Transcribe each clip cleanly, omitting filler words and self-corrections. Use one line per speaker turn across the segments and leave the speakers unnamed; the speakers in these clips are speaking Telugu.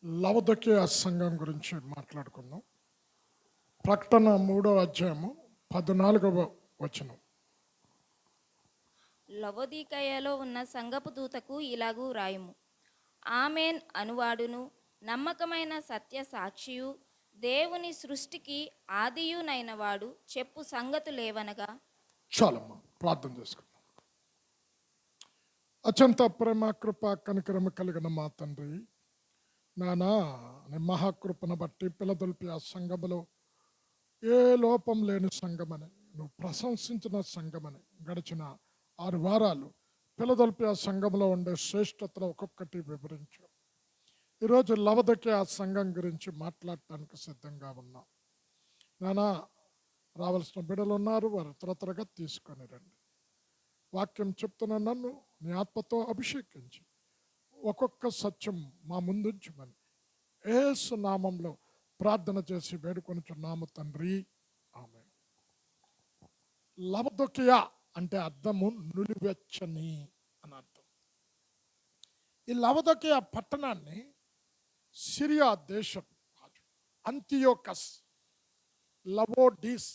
లవదొకియ సంఘం గురించి మాట్లాడుకుందాం. ప్రకటన 3వ అధ్యాయము 14వ వచనం.
లవొదికయలో ఉన్న సంఘపు దూతకు ఇలాగూ రాయుము. ఆమెన్ అనువాడును, నమ్మకమైన సత్య సాక్షియు, దేవుని సృష్టికి ఆదియునైన వాడు చెప్పు సంగతులేవనగా.
చాలమ్మా, ప్రార్థన చేసుకుందాం. అత్యంత ప్రేమ కృప కనికరమ కలిగిన మా తండ్రి, నానా నీ మహాకృపను బట్టి పిలదొల్పి ఆ సంఘములో ఏ లోపం లేని సంఘమని, నువ్వు ప్రశంసించిన సంఘమని గడిచిన 6 వారాలు పిలదొల్పి ఆ సంఘంలో ఉండే శ్రేష్టతలు ఒక్కొక్కటి వివరించు. ఈరోజు లవదొకియ ఆ సంఘం గురించి మాట్లాడటానికి సిద్ధంగా ఉన్నాం. నానా, రావాల్సిన బిడ్డలు ఉన్నారు, వారు త్వరగా తీసుకొని రండి. వాక్యం చెప్తున్న నన్ను నీ ఆత్మతో అభిషేకించి ఒక్కొక్క సత్యం మా ముందుంచమని యేసు నామంలో ప్రార్థన చేసి వేడుకొనుచున్నాము తండ్రి, ఆమేన్. లవదొకియ అంటే అర్థము నులివెచ్చని అని అర్థం. ఈ లవదొకియ పట్టణాన్ని సిరియా దేశం రాజు అంతియోకస్ లవోడిస్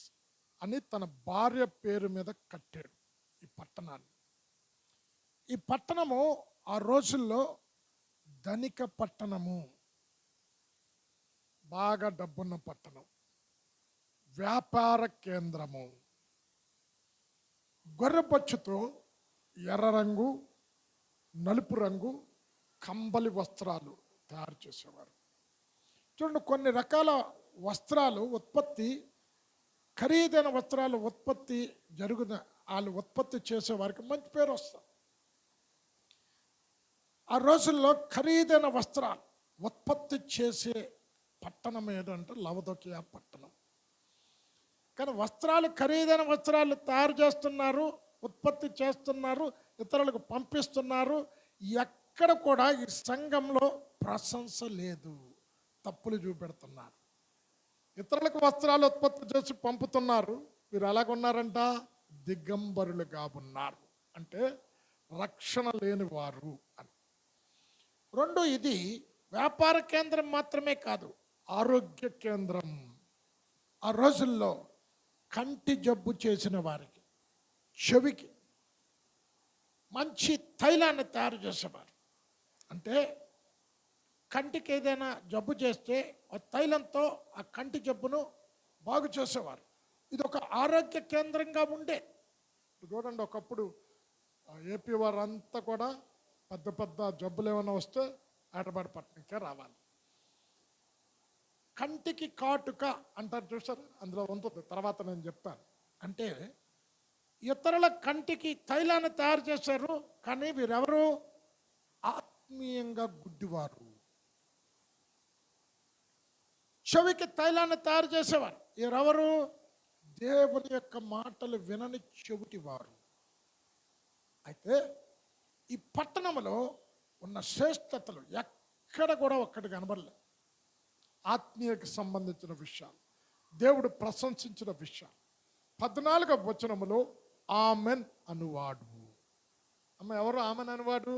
అని తన భార్య పేరు మీద కట్టాడు ఈ పట్టణాన్ని. ఈ పట్టణము ఆ రోజుల్లో ధనిక పట్టణము, బాగా డబ్బున్న పట్టణం, వ్యాపార కేంద్రము. గొర్రెపచ్చుతో ఎర్ర రంగు, నలుపు రంగు కంబలి వస్త్రాలు తయారు చేసేవారు. చూడండి, కొన్ని రకాల వస్త్రాలు ఉత్పత్తి, ఖరీదైన వస్త్రాలు ఉత్పత్తి వాళ్ళు ఉత్పత్తి చేసేవారికి మంచి పేరు వస్తుంది. ఆ రోజుల్లో ఖరీదైన వస్త్రాలు ఉత్పత్తి చేసే పట్టణం ఏదంటే లవదొకియ పట్టణం. కానీ వస్త్రాలు, ఖరీదైన వస్త్రాలు తయారు చేస్తున్నారు, ఉత్పత్తి చేస్తున్నారు, ఇతరులకు పంపిస్తున్నారు. ఎక్కడ కూడా ఈ సంఘంలో ప్రశంస లేదు, తప్పులు చూపెడుతున్నారు. ఇతరులకు వస్త్రాలు ఉత్పత్తి చేసి పంపుతున్నారు, వీరు ఎలాగున్నారంట? దిగంబరులుగా ఉన్నారు, అంటే రక్షణ లేని వారు అని. 2, ఇది వ్యాపార కేంద్రం మాత్రమే కాదు, ఆరోగ్య కేంద్రం. ఆ రోజుల్లో కంటి జబ్బు చేసిన వారికి, చెవికి మంచి తైలాన్ని తయారు చేసేవారు. అంటే కంటికి ఏదైనా జబ్బు చేస్తే ఆ తైలంతో ఆ కంటి జబ్బును బాగు చేసేవారు. ఇది ఒక ఆరోగ్య కేంద్రంగా ఉండే. చూడండి, ఒకప్పుడు ఏపీ వారంతా కూడా పెద్ద పెద్ద జబ్బులు ఏమైనా వస్తే ఆటపాడిపట్నంకే రావాలి. కంటికి కాటుక అంటారు చూసారు, అందులో ఉంటుంది, తర్వాత నేను చెప్తాను. అంటే ఇతరుల కంటికి తైలాన్ని తయారు చేశారు, కానీ వీరెవరు? ఆత్మీయంగా గుడ్డివారు. చెవికి తైలాన్ని తయారు చేసేవారు, వీరెవరు? దేవుని యొక్క మాటలు వినని చెవిటివారు. అయితే ఈ పట్టణంలో ఉన్న శ్రేష్టతలు ఎక్కడ కూడా ఒక్కటి కనబడలేదు. ఆత్మీయకు సంబంధించిన విషయాలు, దేవుడు ప్రశంసించిన విషయాలు. 14వ వచనములో ఆమెన్ అనువాడు. అమ్మ, ఎవరు ఆమెన్ అనువాడు?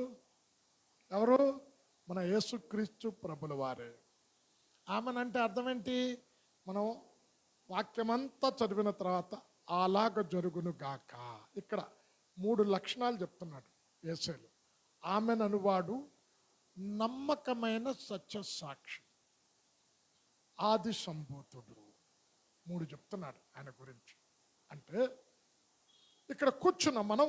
ఎవరు? మన యేసుక్రీస్తు ప్రభుల వారే. ఆమెన్ అంటే అర్థం ఏంటి? మనం వాక్యమంతా చదివిన తర్వాత అలాగ జరుగును గాక. ఇక్కడ 3 లక్షణాలు చెప్తున్నాడు యేసేలు. ఆమెన్ అనువాడు నమ్మకమైన సత్య సాక్షి, ఆది సంభూతుడు. 3 చెప్తున్నాడు ఆయన గురించి. అంటే ఇక్కడ కూర్చున్న మనం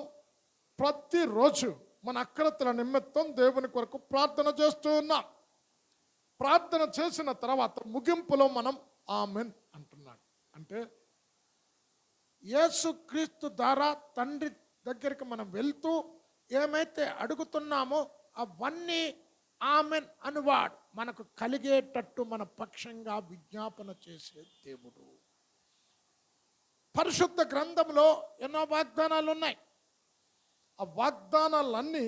ప్రతిరోజు మన అక్రతల నిమిత్తం దేవుని కొరకు ప్రార్థన చేస్తూ ఉన్నాం. ప్రార్థన చేసిన తర్వాత ముగింపులో మనం ఆమెన్ అంటున్నాడు. అంటే యేసుక్రీస్తు ద్వారా తండ్రి దగ్గరికి మనం వెళ్తూ ఏమైతే అడుగుతున్నామో అవన్నీ ఆమెన్ అనువాడు మనకు కలిగేటట్టు మన పక్షంగా విజ్ఞాపన చేసే దేవుడు. పరిశుద్ధ గ్రంథంలో ఎన్నో వాగ్దానాలు ఉన్నాయి. ఆ వాగ్దానాలన్నీ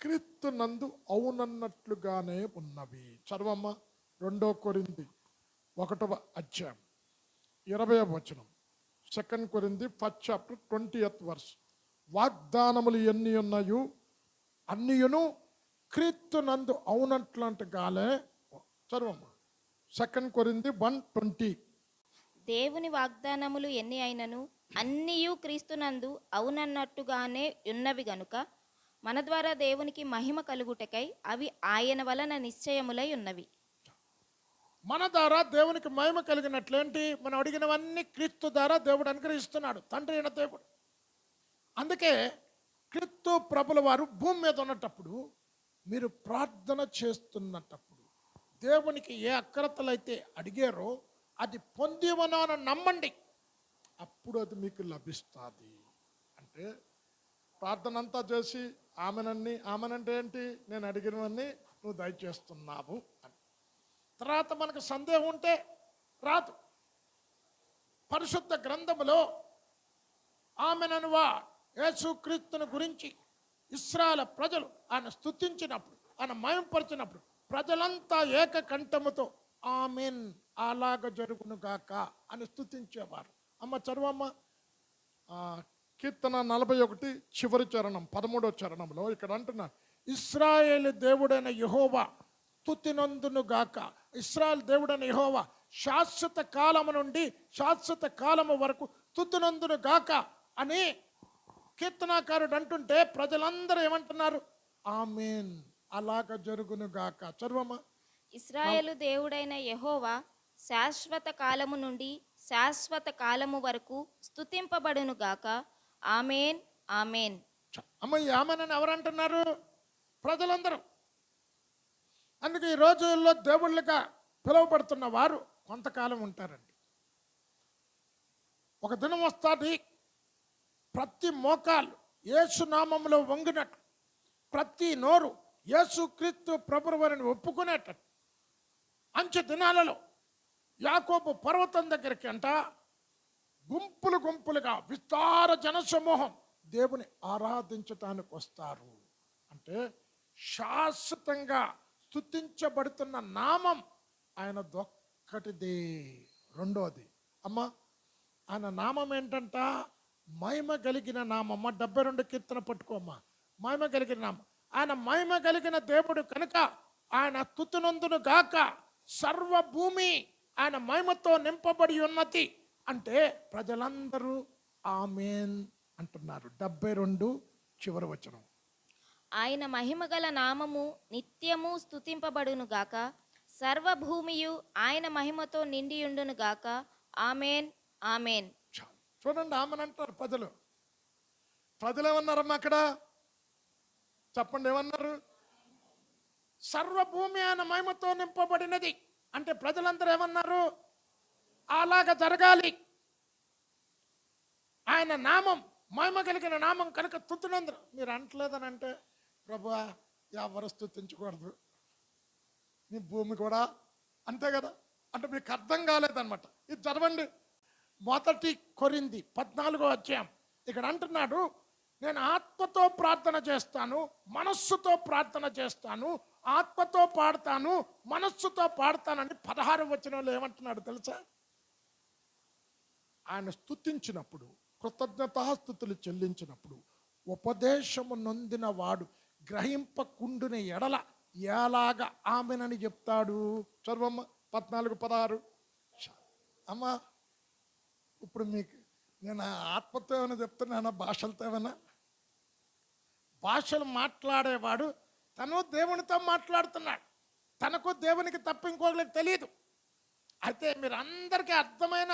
క్రీస్తు నందు అవునన్నట్లుగానే ఉన్నవి. చదవమ్మ, 2 కొరింథీ 1వ అధ్యాయం 20వ వచనం. 2 కొరింథీ 1st chapter 20th verse. వాగ్దానములు ఎన్ని ఉన్నాయో అన్నియును క్రీస్తు నందు అవునట్లంటగానే చదవమ్మా. 2 కొరింథీ 1:20.
దేవుని వాగ్దానములు ఎన్ని అయినను అన్నియు క్రీస్తునందు అవునన్నట్టుగానే ఉన్నవి గనుక మన ద్వారా దేవునికి మహిమ కలుగుటకై అవి ఆయన వలన నిశ్చయములై ఉన్నవి.
మన ద్వారా దేవునికి మహిమ కలిగినట్లేంటి? మనం అడిగినవన్నీ క్రీస్తు ద్వారా దేవుడు అనుగ్రహిస్తున్నాడు, తండ్రి అయిన దేవుడు. అందుకే క్రీస్తు ప్రభుల వారు భూమి మీద ఉన్నటప్పుడు మీరు ప్రార్థన చేస్తున్నటప్పుడు దేవునికి ఏ అక్రతలైతే అడిగారో అది పొందివనో అని నమ్మండి, అప్పుడు అది మీకు లభిస్తుంది. అంటే ప్రార్థన అంతా చేసి ఆమెనంటే ఏంటి? నేను అడిగినవన్నీ నువ్వు దయచేస్తున్నావు అని. తర్వాత మనకు సందేహం ఉంటే రాదు. పరిశుద్ధ గ్రంథములో ఆమెననువా యేసుక్రీస్తుని గురించి ఇశ్రాయేలు ప్రజలు ఆయన స్తుతించినప్పుడు, ఆయన మహిమపరిచినప్పుడు ప్రజలంతా ఏకకంఠముతో ఆమెన్ అలాగ జరుగును గాక అని స్తుతించేవారు. అమ్మ చదువమ్మ. కీర్తన 41 చివరి చరణం 13వ చరణంలో ఇక్కడ అంటున్నారు, ఇశ్రాయేలు దేవుడైన యెహోవా స్తుతినందును గాక. ఇశ్రాయేలు దేవుడైన యెహోవా శాశ్వత కాలము నుండి శాశ్వత కాలము వరకు స్తుతినందును గాక అని కీర్తనాకారుడు అంటుంటే ప్రజలందరూ ఏమంటున్నారు? ఆమేన్ అలాగ జరుగును గాక. చదవమ్మా.
ఇశ్రాయేలు దేవుడైన యెహోవా శాశ్వత కాలము నుండి శాశ్వత కాలము వరకు స్తుతింపబడును గాక. ఆమేన్ ఆమేన్.
అమ్మ, ఈ ఆమెన్ అని ఎవరు అంటున్నారు? ప్రజలందరూ. అందుకే ఈ రోజుల్లో దేవుళ్ళుగా పిలువబడుతున్న వారు కొంతకాలం ఉంటారండి. ఒక దినం వస్తుంది, ప్రతి మోకాలు యేసు నామములో వంగినట్టు, ప్రతి నోరు యేసుక్రీస్తు ప్రభువారిని ఒప్పుకునేటట్టు అంచె దినాలలో యాకోబు పర్వతం దగ్గరికి అంట గుంపులు గుంపులుగా విస్తార జనసమూహం దేవుని ఆరాధించటానికి వస్తారు. అంటే శాశ్వతంగా స్తుతించబడుతున్న నామం ఆయన దొక్కటిదే. రెండోది అమ్మ, ఆయన నామం ఏంటంట? మహిమ కలిగిన నామమ్మ. 72 కీర్తన పట్టుకోమ్మా. మహిమ కలిగిన నామం. ఆయన మహిమ కలిగిన దేవుడు కనుక ఆయన స్తుతినందును గాక. సర్వభూమి ఆయన మహిమతో నింపబడి ఉన్నది అంటే ప్రజలందరూ ఆమేన్ అంటున్నారు. 72 చివరి వచనం.
ఆయన మహిమగల నామము నిత్యము స్తుతింపబడును గాక. సర్వభూమియు ఆయన మహిమతో నిండియుండును గాక. ఆమేన్ ఆమేన్.
చూడండి, ఆమెన్ అంటారు ప్రజలు. ప్రజలు ఏమన్నారమ్మా అక్కడ? చెప్పండి, ఏమన్నారు? సర్వభూమి ఆయన మహిమతో నింపబడినది అంటే ప్రజలందరూ ఏమన్నారు? అలాగ జరగాలి. ఆయన నామం మహిమ కలిగిన నామం కనుక స్తుతినందరూ. మీరు అంటలేదని అంటే, ప్రభువా ఎవరు స్తుతించకూడదు, నీ భూమి కూడా అంతే కదా అంటే మీకు అర్థం కాలేదన్నమాట. ఇది చదవండి. 1 కొరింథీ 14వ అధ్యాయం. ఇక్కడ అంటున్నాడు, నేను ఆత్మతో ప్రార్థన చేస్తాను, మనస్సుతో ప్రార్థన చేస్తాను, ఆత్మతో పాడతాను, మనస్సుతో పాడతానని 16వ వచనంలో ఏమంటున్నాడు తెలుసా? ఆయన స్తుతించినప్పుడు, కృతజ్ఞతాస్తుతులు చెల్లించినప్పుడు ఉపదేశము నొందిన వాడు గ్రహింపకుండున ఎడల ఎలాగా ఆమెనని చెప్తాడు. చదవమ్మ 14:16. అమ్మ, ఇప్పుడు మీకు నేను ఆత్మతో ఏమైనా చెప్తున్నానా, భాషలతో ఏమైనా? భాషలు మాట్లాడేవాడు తను దేవునితో మాట్లాడుతున్నాడు, తనకు దేవునికి తప్ప ఇంకొకరికి తెలియదు. అయితే మీరు అందరికీ అర్థమైన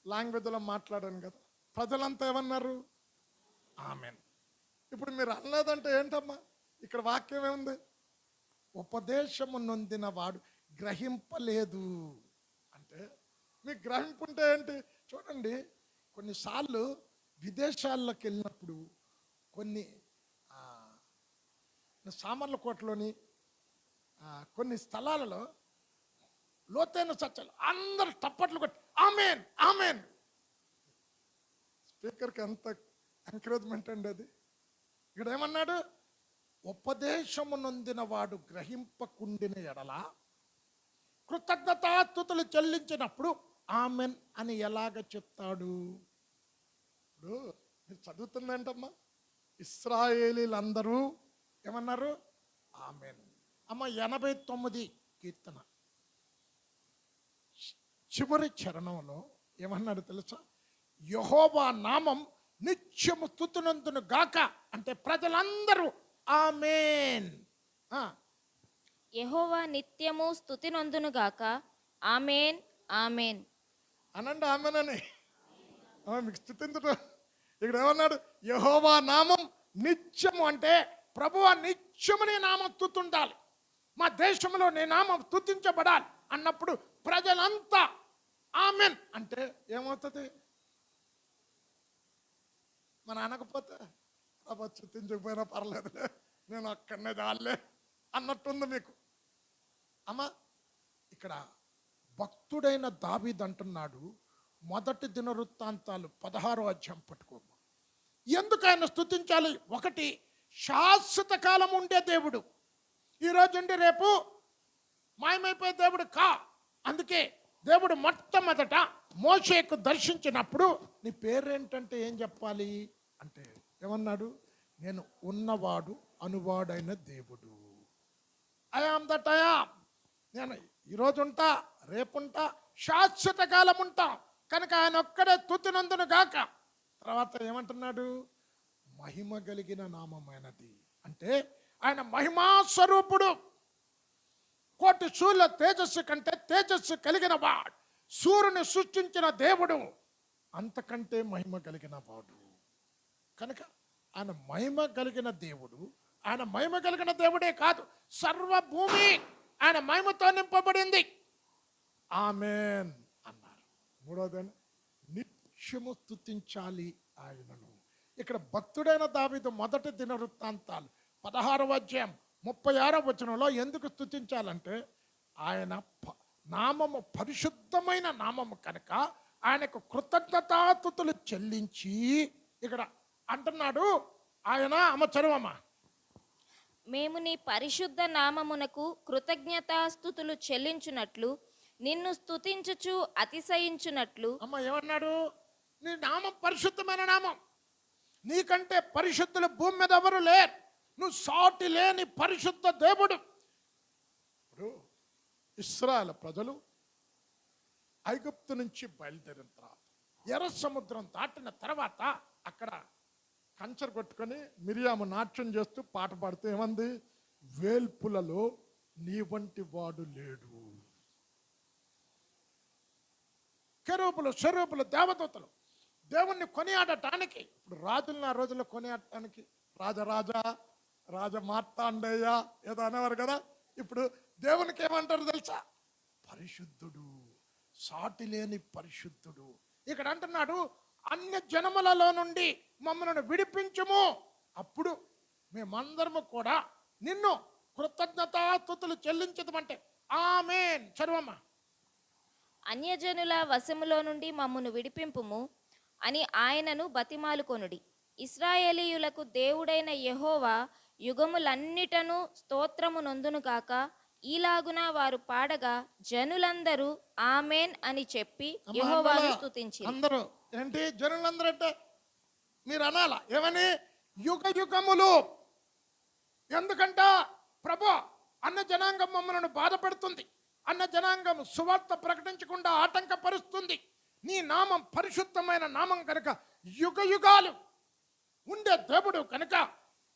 లాంగ్వేజ్లో మాట్లాడాను కదా, ప్రజలంతా ఏమన్నారు? ఆమేన్. ఇప్పుడు మీరు అనలేదంటే ఏంటమ్మా? ఇక్కడ వాక్యం ఏముంది? ఉపదేశము నొందిన వాడు గ్రహింపలేదు అంటే మీకు గ్రహింపు ఉంటే ఏంటి? చూడండి, కొన్నిసార్లు విదేశాల్లోకి వెళ్ళినప్పుడు కొన్ని సామర్లకోటలోని కొన్ని స్థలాలలో లోతైన చర్చలు అందరూ తప్పట్లు కొట్టి ఆమేన్ ఆమేన్. స్పీకర్కి ఎంత ఎంకరేజ్మెంట్ అండి అది. ఇక్కడ ఏమన్నాడు? ఉపదేశము నొందిన వాడు గ్రహింపకుండిన ఎడల కృతజ్ఞతాస్తుతులు చెల్లించినప్పుడు ఆమెన్ అని ఎలాగ చెప్తాడు? ఇప్పుడు మీరు చదువుతుందేంటమ్మా? ఇశ్రాయేలీలందరూ ఏమన్నారు? ఆమెన్. అమ్మ 89 కీర్తన చివరి చరణంలో ఏమన్నాడు తెలుసా? యెహోవా నామం నిత్యము స్తుతినందును గాక అంటే ప్రజలందరూ ఆమేన్. ఆ,
యెహోవా నిత్యము స్తుతి నొందునుగాక. ఆమేన్ ఆమేన్.
అనండి ఆమేన్ అని. మీకు స్తుతించడం ఇక్కడ ఏమన్నాడు? యెహోవా నామం నిత్యము అంటే ప్రభువా నిత్యము నీ నామం స్తుతుండాలి, మా దేశంలో నీ నామం స్తుతించబడాలి అన్నప్పుడు ప్రజలంతా ఆమెన్ అంటే ఏమవుతుంది? మన అనకపోతే ప్రభు స్తుతించకపోయినా పర్లేదులే, నేను అక్కడనే దాల్లే అన్నట్టుంది మీకు. అమ్మా ఇక్కడ భక్తుడైన దావీదు అంటున్నాడు, మొదటి దినవృత్తాంతాలు 16వ అధ్యాయం పట్టుకోమ్మా. ఎందుకు ఆయన స్తుతించాలి? ఒకటి, శాశ్వత కాలం ఉండే దేవుడు, ఈరోజు ఉండి రేపు మాయమైపోయే దేవుడు కా. అందుకే దేవుడు మొట్టమొదట మోషేకు దర్శించినప్పుడు నీ పేరేంటంటే ఏం చెప్పాలి అంటే ఏమన్నాడు? నేను ఉన్నవాడు అనువాడైన దేవుడు, I am that I am. నేను ఈరోజు ఉంటా, రేపుంటా, శాశ్వత కాలం ఉంటా, కనుక ఆయన ఒక్కడే స్తుతినందును గాక. తర్వాత ఏమంటున్నాడు? మహిమ కలిగిన నామమైనది అంటే ఆయన మహిమా స్వరూపుడు, కోటి సూర్యుల తేజస్సు కంటే తేజస్సు కలిగిన వాడు, సూర్యుని సృష్టించిన దేవుడు, అంతకంటే మహిమ కలిగిన వాడు. కనుక ఆయన మహిమ కలిగిన దేవుడు. ఆయన మహిమ కలిగిన దేవుడే కాదు, సర్వభూమి ఆయన మహిమతో నింపబడింది. ఆమేన్ అన్నారు. మూడోది, నిత్యము స్తుతించాలి ఆయనను. ఇక్కడ భక్తుడైన దావీదు మొదటి దినవృత్తాంతాలు 16వ అధ్యాయం 36వ వచనంలో ఎందుకు స్తుతించాలంటే ఆయన నామము పరిశుద్ధమైన నామము కనుక ఆయనకు కృతజ్ఞతాస్తుతులు చెల్లించి ఇక్కడ అంటున్నాడు ఆయన. అమ్మ చదువమ్మా.
మేము నీ పరిశుద్ధ నామమునకు కృతజ్ఞతాస్తుతులు చెల్లించునట్లు, నిన్ను స్తుతించుచు అతిశయించునట్లు.
అమ్మ ఏమన్నాడు? నీ నామం పరిశుద్ధమైన నామం, నీకంటే పరిశుద్ధులు భూమి మీద ఎవరు లేరు, నువ్వు సాటి లేని పరిశుద్ధ దేవుడు. ఇప్పుడు ఇశ్రాయేలు ప్రజలు ఐగుప్తు నుంచి బయలుదేరిన తర్వాత ఎర్ర సముద్రం దాటిన తర్వాత అక్కడ కంచెరు కొట్టుకొని మిరియాము నాట్యం చేస్తూ పాట పాడుతూ ఏమంది? వేల్పులలో నీ వంటి వాడు లేడు. కెరూబులు, షెరూబులు, దేవదూతలు దేవుణ్ణి కొనియాడటానికి, ఇప్పుడు రాజులను ఆ రోజుల్లో కొనియాడటానికి రాజరాజా, రాజ మార్తాండయ్య ఏదో అనేవారు కదా. ఇప్పుడు దేవునికి ఏమంటారు తెలుసా? పరిశుద్ధుడు, సాటి లేని పరిశుద్ధుడు. ఇక్కడ అంటున్నాడు అన్య జనములలో నుండి మమ్మల్ని విడిపించుము, అప్పుడు మేమందరము కూడా నిన్ను కృతజ్ఞతాస్తుతులు చెల్లించదమంటే ఆమేన్. చదువమ్మా.
అన్యజనుల వశములో నుండి మమ్మును విడిపింపుము అని ఆయనను బతిమాలుకొనుడి. ఇశ్రాయేలీయులకు దేవుడైన యెహోవా యుగములన్నిటను స్తోత్రము నొందునుగాక. ఈలాగున వారు పాడగా జనులందరూ ఆమేన్ అని చెప్పి యెహోవాను స్తుతించిరి.
అందరూ ఏంటి? జనులందరూ అంటే మీరు అనాలా ఏమని? యుగ యుగములు. ఎందుకంట ప్రభు అన్న జనాంగం మమ్మల్ని బాధపడుతుంది, అన్న జనాంగం సువార్త ప్రకటించకుండా ఆటంకపరుస్తుంది. నీ నామం పరిశుద్ధమైన నామం కనుక యుగ యుగాలు ఉండే దేవుడు కనుక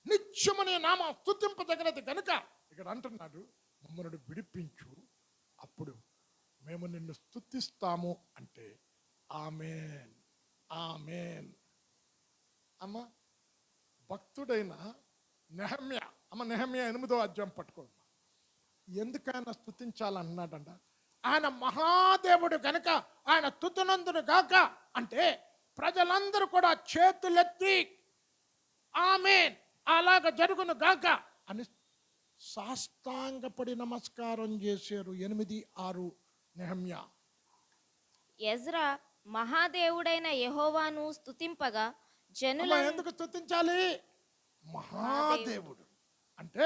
నిత్యము నీ నామం స్తుతింపదగినది కనుక ఇక్కడ అంటున్నాడు మమ్మల్ని విడిపించు, అప్పుడు మేము నిన్ను స్తుతిస్తాము అంటే ఆమేన్ ఆమేన్. అమ్మ భక్తుడైన నెహమ్యా, అమ్మ నెహమ్యా 8వ అధ్యాయం పట్టుకోమ్మా. ఎందుకు ఆయన స్తుతించాలన్నాడంట? ఆయన మహాదేవుడు కనుక ఆయన స్తుతినందును గాక అంటే ప్రజలందరూ కూడా చేతులెత్తి ఆమేన్ అలాగ జరుగును గాక అని సాష్టాంగపడి నమస్కారం చేశారు. 8:6 నెహమ్యా.
ఎజ్రా మహాదేవుడైన యెహోవాను స్తుతింపగా జనుల
ఎందుకు స్తుతించాలి? మహాదేవుడు అంటే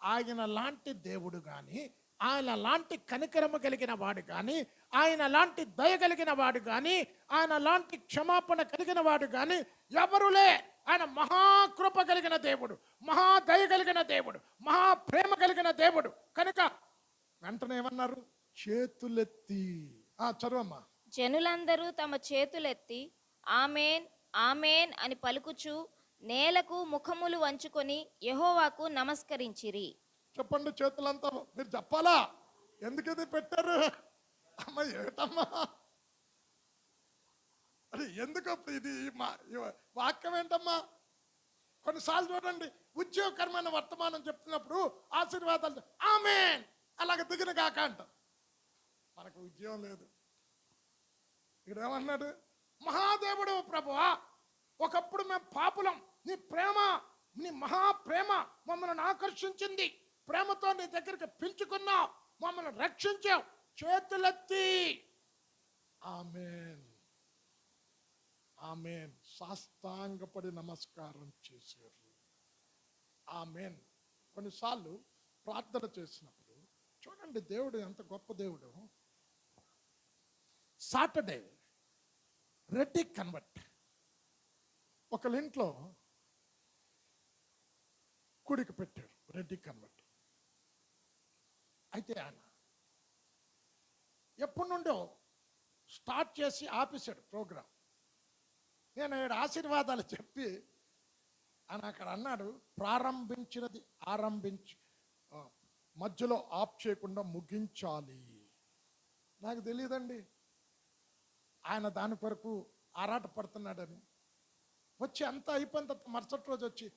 ఆయన లాంటి దేవుడు కానీ, ఆయన లాంటి కనికరము కలిగిన వాడు కానీ, ఆయన లాంటి దయ కలిగిన వాడు కానీ, ఆయన లాంటి క్షమాపణ కలిగిన వాడు కానీ ఎవరులే. ఆయన మహాకృప కలిగిన దేవుడు, మహాదయ కలిగిన దేవుడు, మహాప్రేమ కలిగిన దేవుడు కనుక వెంటనే ఏమన్నారు? చేతులెత్తి చదువమ్మా.
జనులందరూ తమ చేతులెత్తి ఆమేన్ ఆమేన్ అని పలుకుచు నేలకు ముఖములు వంచుకొని యెహోవాకు నమస్కరించిరి.
చెప్పండి చేతులంతా. మీరు చెప్పాలా ఎందుకు ఇది పెట్టారు? అమ్మ ఏటమ్మా అది ఎందుకు అప్పుడు ఇది ఈ వాక్యం ఏంటమ్మా? కొన్నిసార్లు చూడండి, ఉద్యోగకరమైన వర్తమానం చెప్తున్నప్పుడు ఆశీర్వాదాలు ఆమేన్ అలాగ దిగిన కాక అంటాం. మనకు ఉద్యోగం లేదు. ఇక్కడ ఏమన్నాడు? మహాదేవుడు ప్రభువా, ఒకప్పుడు మేము పాపులం, నీ ప్రేమ, నీ మహాప్రేమ మమ్మల్ని ఆకర్షించింది, ప్రేమతో నీ దగ్గరికి పిలుచుకున్నావు, మమ్మల్ని రక్షించావు, చేతులెత్తి ఆమేన్ ఆమేన్ సాష్టాంగపడి నమస్కారం చేశారు. ఆమేన్. కొన్నిసార్లు ప్రార్థన చేసినప్పుడు చూడండి, దేవుడు ఎంత గొప్ప దేవుడు. సాటర్డే రెడ్డి కన్వర్ట్ ఒకళ్ళ ఇంట్లో కుడికి పెట్టారు, రెడ్డి కన్వర్ట్. అయితే ఆయన ఎప్పటి నుండో స్టార్ట్ చేసి ఆపేశాడు ప్రోగ్రాం. నేను 7 ఆశీర్వాదాలు చెప్పి ఆయన అక్కడ అన్నాడు, ప్రారంభించినది మధ్యలో ఆప్ చేయకుండా ముగించాలి. నాకు తెలియదండి ఆయన దాని కొరకు ఆరాట పడుతున్నాడని. వచ్చి అంతా అయిపోయిన తర్వాత మరుసటి రోజు వచ్చి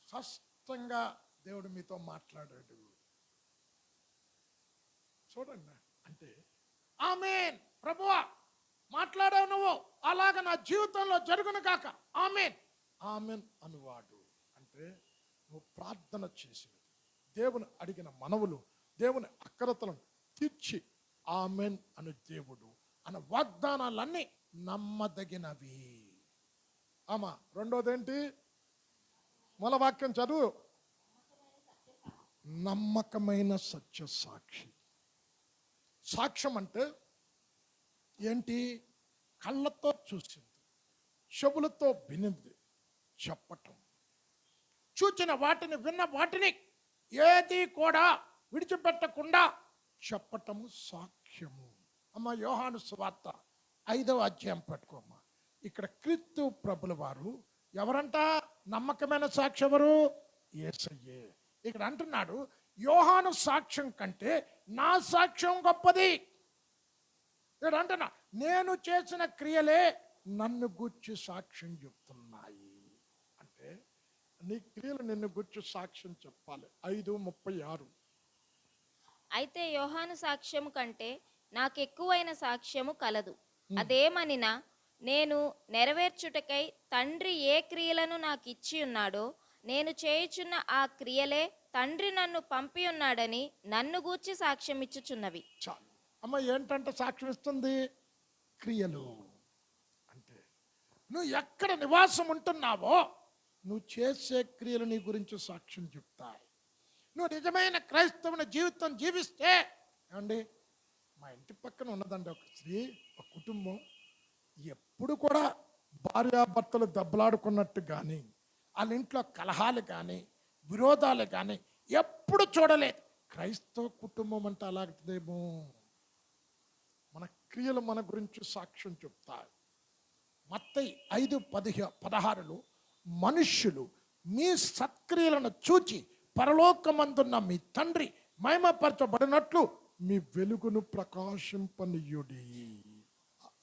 స్పష్టంగా దేవుడు మీతో మాట్లాడాడు. చూడండి, అంటే ఆమేన్ ప్రభువా మాట్లాడావు నువ్వు, అలాగ నా జీవితంలో జరుగును కాక ఆమేన్ ఆమేన్ అనువాడు. అంటే నువ్వు ప్రార్థన చేసినది, దేవుని అడిగిన మనవులు, దేవుని అక్రతలను తీర్చి ఆమేన్ అను దేవుడు అన్న వాగ్దానాలన్నీ నమ్మదగినవి. ఆమా. రెండోదేంటి? మూల వాక్యం చదువు. నమ్మకమైన సత్య సాక్షి. సాక్ష్యం అంటే ఏంటి? కళ్ళతో చూసింది, చెవులతో వినింది చెప్పటం, చూచిన వాటిని విన్న వాటిని ఏది కూడా విడిచిపెట్టకుండా చెప్పటము సాక్ష్యము. అమ్మ యోహాను సువార్త 5వ అధ్యాయం పట్టుకోమ్మా. ఇక్కడ క్రీస్తు ప్రభుల వారు ఎవరంట? నమ్మకమైన సాక్షి ఎవరు? యేసయ్యే. ఇక్కడ అంటున్నాడు, యోహాను సాక్ష్యం కంటే నా సాక్ష్యం గొప్పది. ఇక్కడ అంటున్నా, నేను చేసిన క్రియలే నన్ను గూర్చి సాక్ష్యం చెప్తున్నాయి. అంటే నీ క్రియలు నిన్ను గూర్చి సాక్ష్యం చెప్పాలి. 5:36.
అయితే యోహాను సాక్ష్యము కంటే నాకెక్కువైన సాక్ష్యము కలదు. అదేమనినా, నేను నెరవేర్చుటకై తండ్రి ఏ క్రియలను నాకు ఇచ్చి ఉన్నాడో నేను చేయుచున్న ఆ క్రియలే తండ్రి నన్ను పంపి ఉన్నాడని నన్ను గూర్చి సాక్ష్యం ఇచ్చుచున్నవి.
చాలు అమ్మ. ఏంటంటే సాక్ష్యం ఇస్తుంది? క్రియలు. అంటే నువ్వు ఎక్కడ నివాసం ఉంటున్నావో నువ్వు చేసే క్రియలు నీ గురించి సాక్ష్యం చెప్తాయి. నువ్వు నిజమైన క్రైస్తవుని జీవితం జీవిస్తే, ఏమండి మా ఇంటి పక్కన ఉన్నదండి ఒక స్త్రీ, ఒక కుటుంబం, ఎప్పుడు కూడా భార్యాభర్తలు దెబ్బలాడుకున్నట్టు కానీ, వాళ్ళ ఇంట్లో కలహాలు కానీ విరోధాలు కానీ ఎప్పుడు చూడలేదు. క్రైస్తవ కుటుంబం అంటే అలాంటిదేమో. మన క్రియలు మన గురించి సాక్ష్యం చెప్తాయి. మత్తయి 5:16 మనుష్యులు మీ సత్క్రియలను చూచి పరలోకమందున్న మీ తండ్రి మహిమపరచబడినట్లు మీ వెలుగును ప్రకాశింపనీయుడి.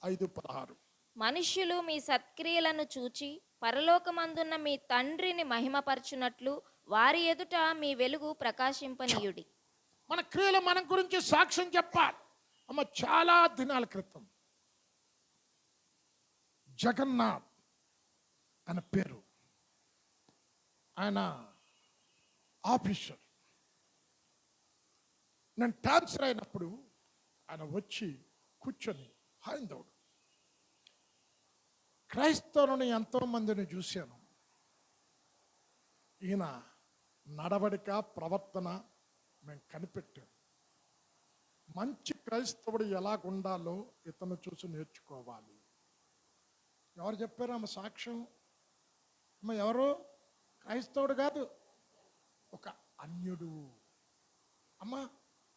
5:16.
మనుష్యులు మీ సత్క్రియలను చూచి పరలోకమందున్న మీ తండ్రిని మహిమపరచునట్లు వారి ఎదుట మీ వెలుగు ప్రకాశింపనీయుడి.
మన క్రియలు మన గురించి సాక్ష్యం చెప్పాలి. అమ్మ చాలా దినాల క్రితం జగన్నాథ్ అనే పేరు, ఆయన ఆఫీసర్. నేను ట్రాన్స్ఫర్ అయినప్పుడు ఆయన వచ్చి కూర్చొని, హైందవుడు, క్రైస్తవులను ఎంతో మందిని చూశాను, ఈయన నడవడిక ప్రవర్తన మేము కనిపెట్టాం, మంచి క్రైస్తవుడు ఎలాగుండాలో ఇతను చూసి నేర్చుకోవాలి. ఎవరు చెప్పారు ఆమె సాక్ష్యం? అమ్మ ఎవరు? క్రైస్తవుడు కాదు, ఒక అన్యుడు. అమ్మ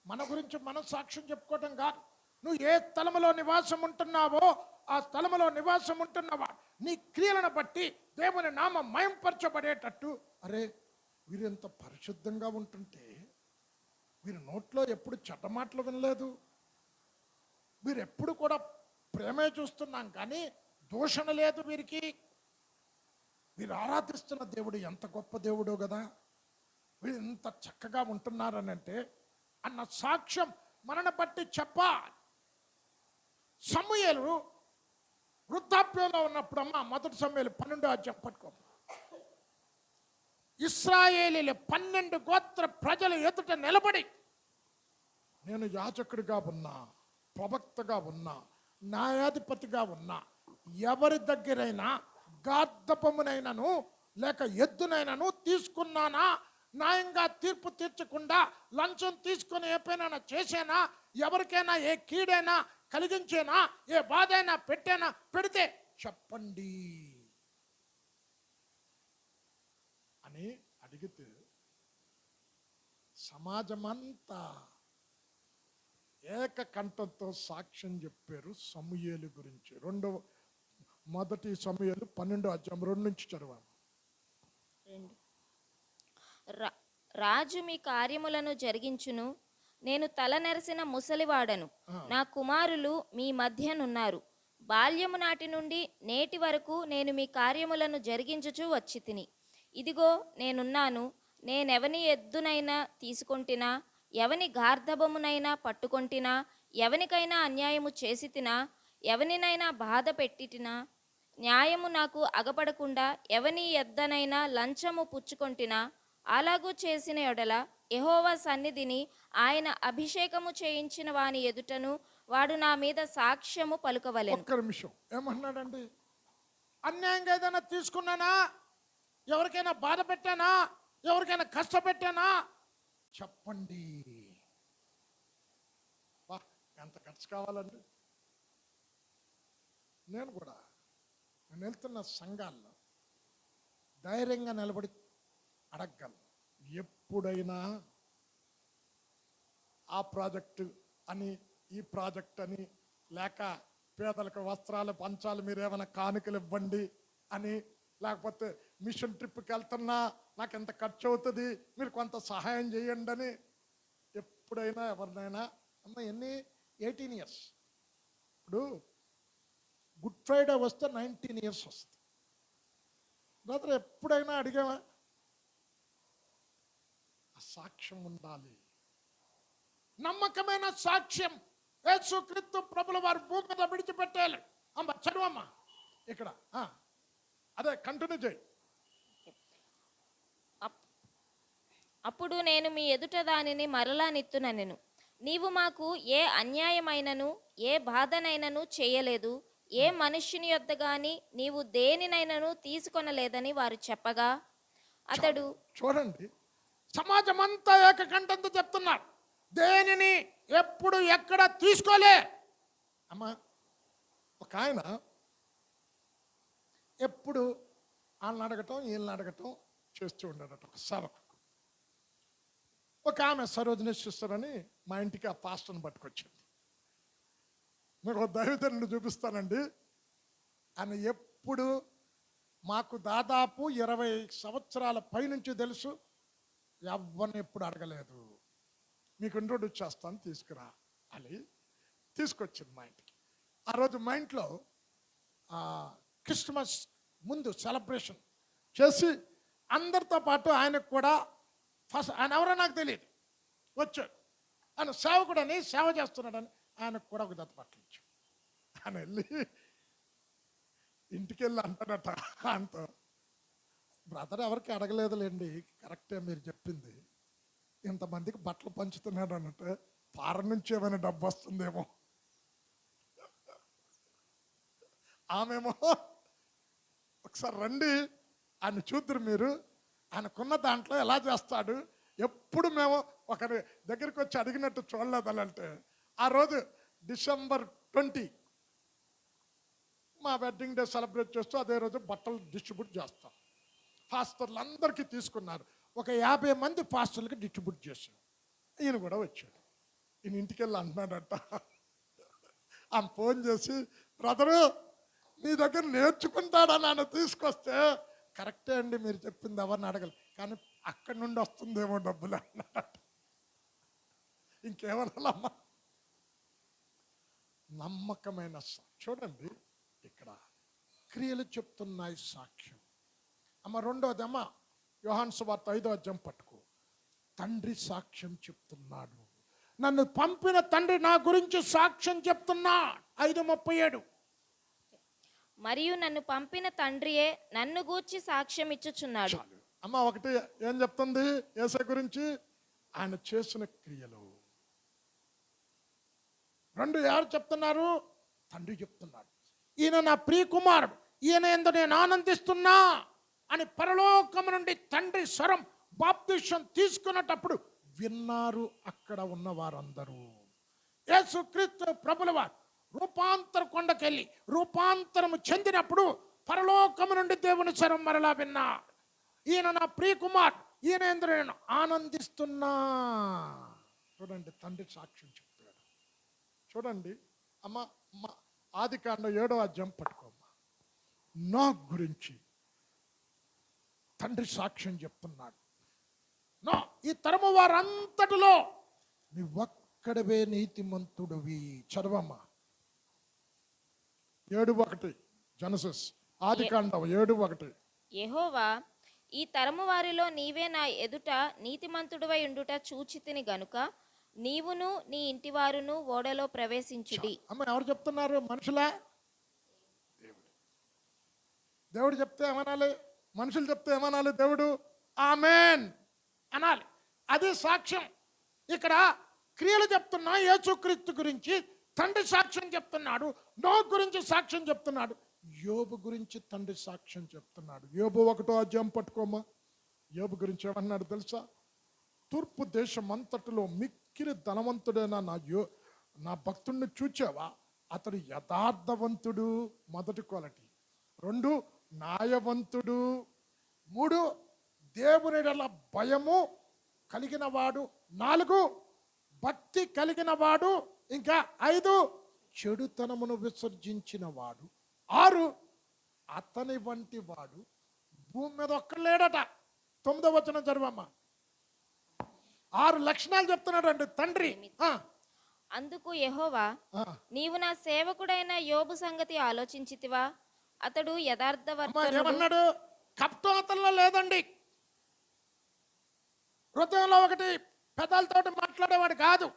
మన గురించి మనం సాక్ష్యం చెప్పుకోవటం కాదు, నువ్వు ఏ స్థలములో నివాసం ఉంటున్నావో ఆ స్థలములో నివాసం ఉంటున్నవా నీ క్రియలను బట్టి దేవుని నామం మయంపరచబడేటట్టు. అరే వీరు ఎంత పరిశుద్ధంగా ఉంటుంటే వీరి నోట్లో ఎప్పుడు చెడ్డ మాటలు వినలేదు, వీరు ఎప్పుడు కూడా ప్రేమే చూస్తున్నాం కానీ దూషణ లేదు వీరికి. వీరు ఆరాధిస్తున్న దేవుడు ఎంత గొప్ప దేవుడో కదా, వీరు ఇంత చక్కగా ఉంటున్నారనంటే అన్న సాక్ష్యం మనని బట్టి చెప్పాలి. సమూయేలు వృద్ధాప్యంలో ఉన్నప్పుడమ్మా, మొదటి సమూయేలు 12 పట్టుకో. ఇశ్రాయేలీల 12 గోత్ర ప్రజలు ఎదుట నిలబడి, నేను యాజకుడిగా ఉన్నా, ప్రవక్తగా ఉన్నా, న్యాయాధిపతిగా ఉన్నా, ఎవరి దగ్గరైనా గార్ధపమునైనను లేక ఎద్దునైనను తీసుకున్నానా, న్యాయంగా తీర్పు తీర్చకుండా లంచం తీసుకొని ఏ పైన చేసేనా, ఎవరికైనా ఏ కీడైనా కలిగించేనా, ఏ బాధ అయినా పెట్టేనా, పెడితే చెప్పండి అని అడిగితే సమాజమంతా ఏకకంఠంతో సాక్ష్యం చెప్పారు సమూయేలు గురించి. మొదటి సమూయేలు 12:2 నుంచి చదవాలి.
రాజు మీ కార్యములను జరిగించును, నేను తల నెరసిన ముసలివాడను, నా కుమారులు మీ మధ్యనున్నారు. బాల్యము నాటి నుండి నేటి వరకు నేను మీ కార్యములను జరిగించుచూ వచ్చి తిని, ఇదిగో నేనున్నాను. నేనెవని ఎద్దునైనా తీసుకొంటినా, ఎవని గార్ధబమునైనా పట్టుకొంటినా, ఎవనికైనా అన్యాయము చేసి తినా, ఎవనినైనా బాధ పెట్టిటినా, న్యాయము నాకు అగపడకుండా ఎవని ఎద్దనైనా లంచము పుచ్చుకొంటినా, అలాగూ చేసిన ఎడల యెహోవా సన్నిధిని ఆయన అభిషేకము చేయించిన వాని ఎదుటను వాడు నా మీద సాక్ష్యము పలుకవలెను.
ఒక్క నిమిషం, ఏమన్నాడండి? అన్యాయంగా ఏదైనా తీసుకున్నానా, ఎవరికైనా బాధ పెట్టానా, ఎవరికైనా కష్టపెట్టానా చెప్పండి. వా, ఎంత ఖర్చు కావాలండి. నేను వెళ్తున్న సంఘాల్లో ధైర్యంగా నిలబడి అడగగలను. ఎప్పుడైనా ఆ ప్రాజెక్టు అని, ఈ ప్రాజెక్ట్ అని, లేక పేదలకు వస్త్రాలు పంచాలి, మీరు ఏమైనా కానుకలు ఇవ్వండి అని, లేకపోతే మిషన్ ట్రిప్కి వెళ్తున్నా నాకు ఎంత ఖర్చు అవుతుంది, మీరు కొంత సహాయం చేయండి అని ఎప్పుడైనా ఎవరినైనా, అమ్మ 18 ఇయర్స్, ఇప్పుడు గుడ్ ఫ్రైడే వస్తే 19 ఇయర్స్ వస్తుంది. బ్రదర్ ఎప్పుడైనా అడిగావా? ఆ సాక్ష్యం ఉండాలి, నమ్మకమైన సాక్ష్యం. యేసుక్రీస్తు ప్రభుల వారు భూమి మీద విడిచిపెట్టాలి. అమ్మ చదువమ్మా ఇక్కడ, అదే కంటిన్యూ చేయి.
అప్పుడు నేను మీ ఎదుట దానిని మరలా నిత్తుననెను, నీవు మాకు ఏ అన్యాయమైనను ఏ బాధనైనను చేయలేదు, ఏ మనుష్యుని యొద్ద గాని నీవు దేనినైనను తీసుకొనలేదని వారు చెప్పగా, అతడు
చూడండి, సమాజం అంతా ఏకకంఠంతో చెప్తున్నారు, దేనిని ఎప్పుడు ఎక్కడ తీసుకోలే. అమ్మా, ఒక ఆయన ఎప్పుడు వాళ్ళని అడగటం వీళ్ళని అడగటం చేస్తూ ఉండేటట. ఒక సేవకు, ఒక ఆమె సరోజిని సిస్టర్ అని మా ఇంటికి ఆ పాస్టర్ని పట్టుకొచ్చింది. మీకు ఒక దైవజనుడిని చూపిస్తానండి. ఆయన ఎప్పుడు మాకు దాదాపు 20 సంవత్సరాల పైనుంచి తెలుసు, ఎవరిని ఎప్పుడు అడగలేదు. మీకు ఇంట్రొడ్యూస్ చేస్తాను, తీసుకురా అని తీసుకొచ్చింది మా ఇంటికి. ఆ రోజు మా ఇంట్లో క్రిస్మస్ ముందు సెలబ్రేషన్ చేసి అందరితో పాటు ఆయనకు కూడా ఫస్ట్, ఆయన ఎవరో నాకు తెలియదు, వచ్చాడు. ఆయన సేవకుడని సేవ చేస్తున్నాడని ఆయనకు కూడా ఒక జత బట్టలు ఇచ్చాడు. ఆయన వెళ్ళి ఇంటికి వెళ్ళి అంటాడట, అంత బ్రదర్ ఎవరికి అడగలేదులేండి, కరెక్టే మీరు చెప్పింది, ఇంతమందికి బట్టలు పంచుతున్నాడు అన్నట్టు పార నుంచి ఏమైనా డబ్బు వస్తుందేమో. ఆమెమో ఒకసారి రండి ఆయన చూద్దరు మీరు, ఆయనకున్న దాంట్లో ఎలా చేస్తాడు, ఎప్పుడు మేము ఒకరి దగ్గరికి వచ్చి అడిగినట్టు చూడలేదు అని అంటే, ఆ రోజు December 20 మా వెడ్డింగ్ డే సెలబ్రేట్ చేస్తూ అదే రోజు బట్టలు డిస్ట్రిబ్యూట్ చేస్తాం. పాస్టర్లు అందరికీ తీసుకున్నారు, ఒక 50 మంది పాస్టర్లకి డిస్ట్రిబ్యూట్ చేశారు. ఈయన కూడా వచ్చాడు. ఈయన ఇంటికి వెళ్ళి అంటున్నాడట, ఆమె ఫోన్ చేసి, బ్రదరు మీ దగ్గర నేర్చుకుంటాడా నన్ను తీసుకొస్తే, కరెక్టే అండి మీరు చెప్పింది, ఎవరిని అడగలి, కానీ అక్కడి నుండి వస్తుందేమో డబ్బులు అన్నాడు. ఇంకేమనాలమ్మా? నమ్మకమైన చూడండి ఇక్కడ క్రియలు చెప్తున్నాయి సాక్ష్యం. అమ్మ రెండోది అమ్మ యోహాను సువార్త 5వ అధ్యాయం పట్టుకో. తండ్రి సాక్ష్యం చెప్తున్నాడు, నన్ను పంపిన తండ్రి నా గురించి సాక్ష్యం చెప్తున్నా. 5:37.
మరియు నన్ను పంపిన తండ్రియే నన్ను గూర్చి సాక్ష్యం ఇచ్చుచున్నాడు.
చాలు అమ్మ. ఒకటి ఏం చెప్తుంది యేసు గురించి? ఆయన చేసిన క్రియలు. రెండు ఎవరు చెప్తున్నారు? తండ్రి చెప్తున్నాడు, ఈయన నా ప్రియ కుమారుడు, ఈయన యందు నేను ఆనందిస్తున్నా అని పరలోకము నుండి తండ్రి స్వరం బాప్తిసం తీసుకున్నప్పుడు విన్నారు అక్కడ ఉన్న వారందరూ. యేసుక్రీస్తు ప్రభుల వారు రూపాంతర కొండకెళ్ళి రూపాంతరము చెందినప్పుడు పరలోకము నుండి దేవుని స్వరం మరలా విన్నారు, ఈయన నా ప్రియ కుమార్, ఈయన యందు నేను ఆనందిస్తున్నా. చూడండి తండ్రి సాక్ష్యం చెప్తాడు. చూడండి అమ్మ ఆదికాండం 7వ అధ్యాయం పట్టుకోమ్మా. నా గురించి తండ్రి సాక్ష్యం చెప్తున్నాడు. నా ఈ తరము వారంతటిలో నీ ఒక్కడవే నీతిమంతుడివి. చదవమ్మా 7:1 జెనసిస్. ఆదికాండం 7:1.
యెహోవా, ఈ తరము వారిలో నీవే నా ఎదుట నీతిమంతుడివై ఉండుట చూచితిని గనుక నీవును నీ ఇంటివారును ఓడలో ప్రవేశించుడి.
అమ్మ ఎవరు చెప్తున్నారు? మనుషులా? దేవుడు. దేవుడు చెప్తే ఏమనాలి? మనుషులు చెప్తే ఏమనాలి? దేవుడు ఆమేన్ అనాలి. అది సాక్ష్యం. ఇక్కడ క్రియలు చెప్తున్నా యేసుక్రీస్తు గురించి తండ్రి సాక్ష్యం చెప్తున్నాడు, నోహు గురించి సాక్ష్యం చెప్తున్నాడు, యోబు గురించి తండ్రి సాక్ష్యం చెప్తున్నాడు. యోబు 1వ అధ్యాయం పట్టుకోమ్మా. యోబు గురించి ఏమన్నాడు తెలుసా? తూర్పు దేశం అంతటిలో మిక్కిలి ధనవంతుడైన నా భక్తుడిని చూచావా? అతడు యథార్థవంతుడు, మొదటి క్వాలిటీ. 2 న్యాయవంతుడు. 3 దేవుని యెడల భయము కలిగిన వాడు. 4 భక్తి కలిగిన వాడు. ఇంకా 5 చెడుతనమును విసర్జించిన వాడు. 6 అతని వంటి వాడు భూమి మీద ఒక్కలేడట. 9వ వచనం చదవమ్మా. 6 లక్షణాలు చెప్తున్నాడు అండి తండ్రి.
అందుకు యెహోవా, నీవు నా సేవకుడైన యోబు సంగతి ఆలోచించితివా? అతడు యథార్థవర్తనుడు.
ఏమన్నాడు? కపటం అతనిలో లేదండి. హృదయంలో ఒకటి పెదాలతోటి మాట్లాడేవాడు కాదు.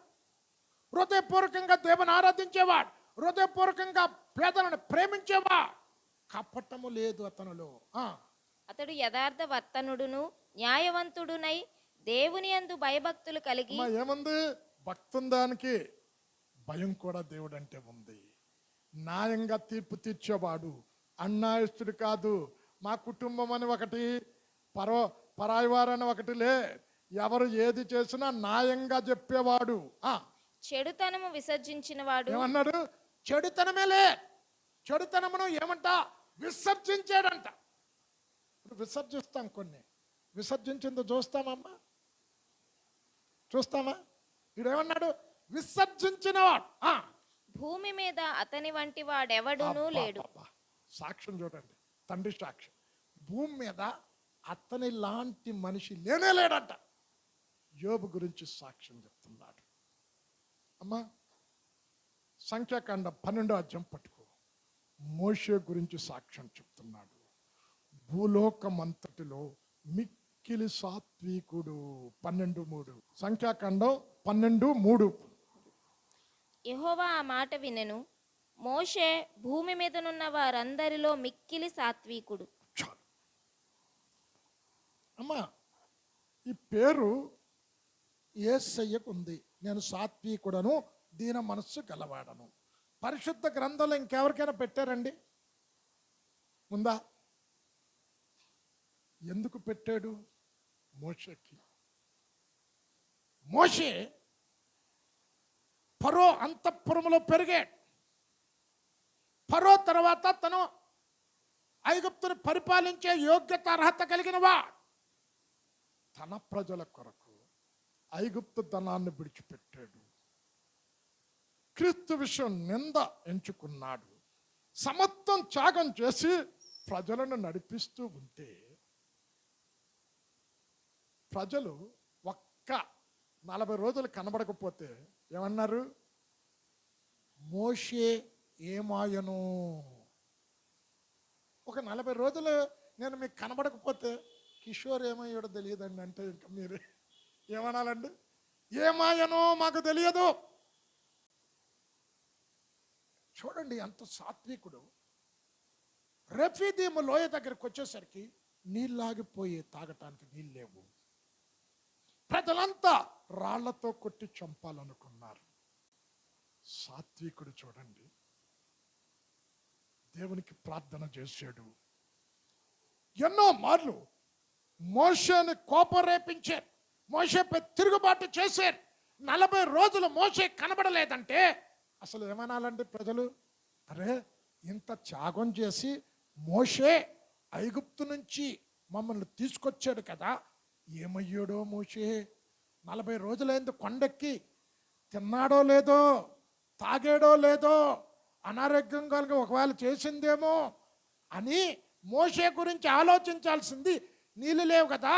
హృదయపూర్వకంగా దేవుని ఆరాధించేవాడు, హృదయపూర్వకంగా పేదలను ప్రేమించేవాడు. కపటము లేదు అతనిలో.
అతడు యథార్థవర్తనుడును న్యాయవంతుడునై దేవుని యందు భయభక్తులు కలిగి.
ఏముంది? భక్తుందానికి భయం కూడా దేవుడు అంటే ఉంది. న్యాయంగా తీర్పు తీర్చేవాడు, అన్యాయస్తుడు కాదు. మా కుటుంబం అని ఒకటి, పరాయివారు అని ఒకటి లే. ఎవరు ఏది చేసినా న్యాయంగా చెప్పేవాడు.
చెడుతనము విసర్జించిన వాడు.
ఏమన్నాడు? చెడుతనమే లే. చెడుతనమును ఏమంట? విసర్జించాడంట. ఇప్పుడు విసర్జిస్తాం, కొన్ని విసర్జించిందో చూస్తామమ్మా, చూస్తామా? ఇదేమన్నాడు? విసర్జించినవాడు.
భూమి మీద అతని వంటి వాడెవడునూ లేడు.
సాక్ష్యం చూడండి, తండ్రి సాక్ష్యం. భూమి మీద అతని లాంటి మనిషి లేనే లేడంట. యోబు గురించి సాక్ష్యం చెప్తున్నాడు. అమ్మా సంఖ్యాకాండం 12వ అధ్యాయం పట్టుకో. మోషే గురించి సాక్ష్యం చెప్తున్నాడు. భూలోకమంతటిలో మిక్కిలి సాత్వికుడు. 12:3. సంఖ్యాకాండం 12:3.
యెహోవా ఆ మాట వినెను. మోషే భూమి మీదనున్న వారందరిలో మిక్కిలి సాత్వికుడు.
అమ్మా ఈ పేరు యేసయ్యకు ఉంది. నేను సాత్వికుడను, దీన మనస్సు గలవాడను. పరిశుద్ధ గ్రంథంలో ఇంకెవరికైనా పెట్టారండి? ఉందా? ఎందుకు పెట్టాడు? మోషేకి. మోషే ఫరో అంతఃపురములో పెరిగాడు. ఫరో తర్వాత తను ఐగుప్తును పరిపాలించే యోగ్యత అర్హత కలిగినవా. తన ప్రజల కొరకు ఐగుప్తు ధనాన్ని విడిచిపెట్టాడు. క్రీస్తు విషయం నింద ఎంచుకున్నాడు. సమత్వం త్యాగం చేసి ప్రజలను నడిపిస్తూ ఉంటే ప్రజలు ఒక్క 40 రోజులు కనబడకపోతే ఏమన్నారు? మోషే ఏమాయను. ఒక 40 రోజులు నేను మీకు కనబడకపోతే కిషోర్ ఏమయ్యాడో తెలియదండి అంటే ఇంకా మీరు ఏమనాలండి? ఏమాయనో మాకు తెలియదు. చూడండి ఎంత సాత్వికుడు. రెఫీదీము లోయ దగ్గరికి వచ్చేసరికి నీళ్ళాగిపోయి తాగటానికి నీళ్ళు లేవు. ప్రజలంతా రాళ్లతో కొట్టి చంపాలనుకున్నారు. సాత్వికుడు చూడండి దేవునికి ప్రార్థన చేశాడు. ఎన్నో మార్లు మోషేని కోపరేపించారు. మోషేపై తిరుగుబాటు చేశారు. 40 రోజులు మోషే కనబడలేదంటే అసలు ఏమనాలంటే ప్రజలు, అరే ఇంత త్యాగం చేసి మోషే ఐగుప్తు నుంచి మమ్మల్ని తీసుకొచ్చాడు కదా, ఏమయ్యాడో మోషే? 40 రోజులైంది కొండెక్కి, తిన్నాడో లేదో, తాగాడో లేదో, అనారోగ్యంగా ఒకవేళ చేసిందేమో అని మోషే గురించి ఆలోచించాల్సింది. నీళ్ళు లేవు కదా,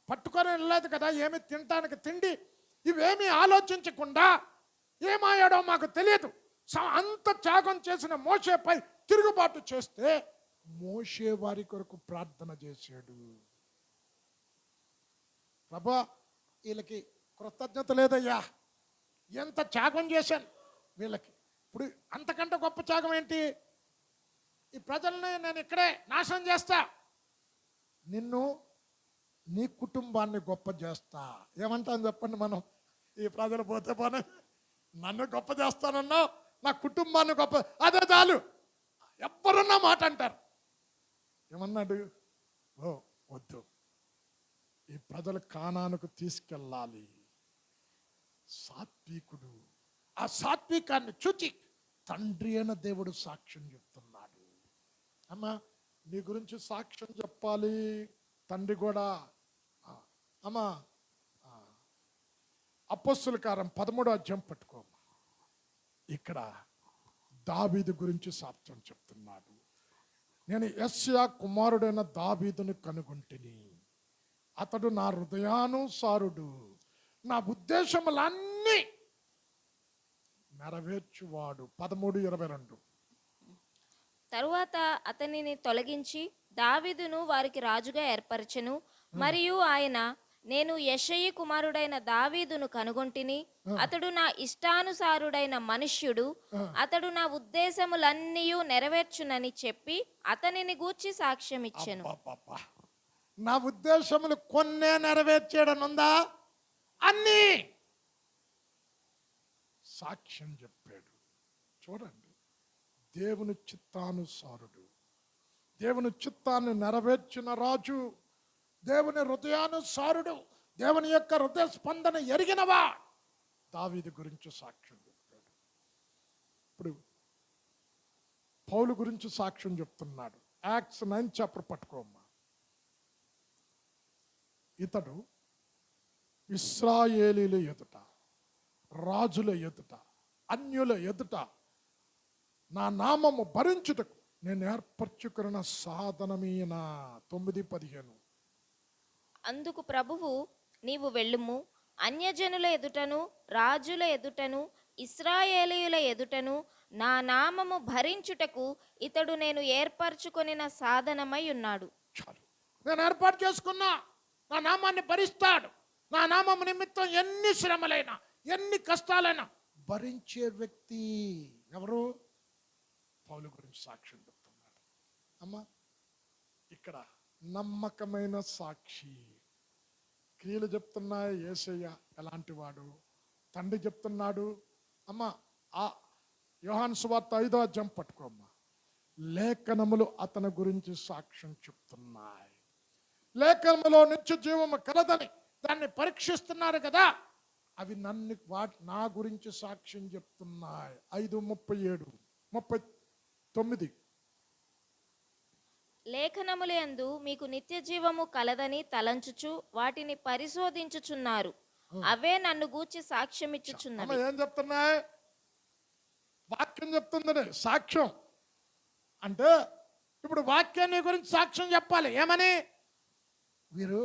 పట్టుకొని వెళ్ళలేదు కదా, ఏమి తినటానికి తిండి, ఇవేమీ ఆలోచించకుండా ఏమయ్యాడో మాకు తెలియదు. అంత త్యాగం చేసిన మోషేపై తిరుగుబాటు చేస్తే మోషే వారి కొరకు ప్రార్థన చేశాడు. ప్రభా, వీళ్ళకి కృతజ్ఞత లేదయ్యా, ఎంత త్యాగం చేశాను వీళ్ళకి. ఇప్పుడు అంతకంటే గొప్ప త్యాగం ఏంటి? ఈ ప్రజల్ని నేను ఇక్కడే నాశనం చేస్తా, నిన్ను నీ కుటుంబాన్ని గొప్ప చేస్తా. ఏమంటాను చెప్పండి మనం? ఈ ప్రజలు పోతే పోనీ, నన్ను గొప్ప చేస్తానన్నా, నా కుటుంబాన్ని గొప్ప, అదే చాలు. ఎవ్వరున్నా మాట అంటారు. ఏమన్నాడు? ఓ వద్దు, ఈ ప్రజలు కానానుకు తీసుకెళ్ళాలి. సాత్వికుడు. ఆ సాత్వికాన్ని చూచి తండ్రి అయిన దేవుడు సాక్ష్యం చెప్తున్నాడు. అమ్మా, నీ గురించి సాక్ష్యం చెప్పాలి తండ్రి కూడా. అమ్మా, అపోస్తుల కార్యం 13వ అధ్యాయం పట్టుకోమ్మా. ఇక్కడ దావీదు గురించి సాక్ష్యం చెప్తున్నాడు. నేను యెష్షయా కుమారుడైన దావీదును కనుగొంటిని, అతడు నా హృదయానుసారుడు, నా ఉద్దేశములన్నీ నెరవేర్చువాడు. 13:22.
తరువాత అతనిని తొలగించి దావీదును వారికి రాజుగా ఏర్పరచెను. మరియు ఆయన, నేను యెష్షయి కుమారుడైన దావీదును కనుగొంటిని, అతడు నా ఇష్టానుసారుడైన మనుష్యుడు, అతడు నా ఉద్దేశములన్నీ నెరవేర్చునని చెప్పి అతనిని గూర్చి సాక్ష్యం ఇచ్చెను.
అబ్బబ్బబ్బా. నా ఉద్దేశములు కొన్నే నెరవేర్చాడనుందా? అన్నీ సాక్ష్యం చెప్పాడు. చూడండి, దేవుని చిత్తానుసారుడు, దేవుని చిత్తాన్ని నెరవేర్చిన రాజు, దేవుని హృదయానుసారుడు, దేవుని యొక్క హృదయ స్పందన ఎరిగినవా దావీదు గురించి సాక్ష్యం చెప్పాడు. ఇప్పుడు పౌలు గురించి సాక్ష్యం చెప్తున్నాడు. యాక్ట్స్ 9 చాప్టర్ పట్టుకోమ్మా. ఇతడు ఇశ్రాయేలీల ఎదుట, రాజుల ఎదుట, అన్యుల ఎదుట నా నామము భరించుటకు నేను ఏర్పరచుకున్న సాధనమీన. 9:15.
అందుకు ప్రభువు, నీవు వెళ్ళుము, అన్యజనుల ఎదుటను రాజుల ఎదుటను ఇశ్రాయేలీయుల ఎదుటను నా నామము భరించుటకు ఇతడు నేను ఏర్పరచుకొనిన సాధనమై ఉన్నాడు.
చాలు, నేను ఏర్పాటు చేసుకున్నా, నా నామాన్ని భరిస్తాడు. నా నామము నిమిత్తం ఎన్ని శ్రమలైనా, ఎన్ని కష్టాలైనా భరించే వ్యక్తి ఎవరు? పౌలు గురించి సాక్ష్యం చెప్తున్నాడు. అమ్మా, ఇక్కడ నమ్మకమైన సాక్షి. క్రియలు చెప్తున్నాయి. యేసయ్య ఎలాంటి వాడు? తండ్రి చెప్తున్నాడు. అమ్మా, ఆ యోహాను సువార్త 5వ అధ్యాయం పట్టుకోమ్మా. లేఖనములు అతని గురించి సాక్ష్యం చెప్తున్నాయి. లేఖనములో నిత్య జీవము కలదని దాన్ని పరీక్షిస్తున్నారు కదా, అవి నా గురించి సాక్ష్యం చెప్తున్నాయి. 5:37, 39.
లేఖనములందు మీకు నిత్య జీవము కలదని తలంచుచు వాటిని పరిశోధించుచున్నారు, అవే నన్ను గూర్చి సాక్ష్యమిచ్చుచున్నవి.
ఏం చెప్తున్నాయి? చెప్తుందని సాక్ష్యం అంటే ఇప్పుడు వాక్యాన్ని గురించి సాక్ష్యం చెప్పాలి. ఏమని? వీరు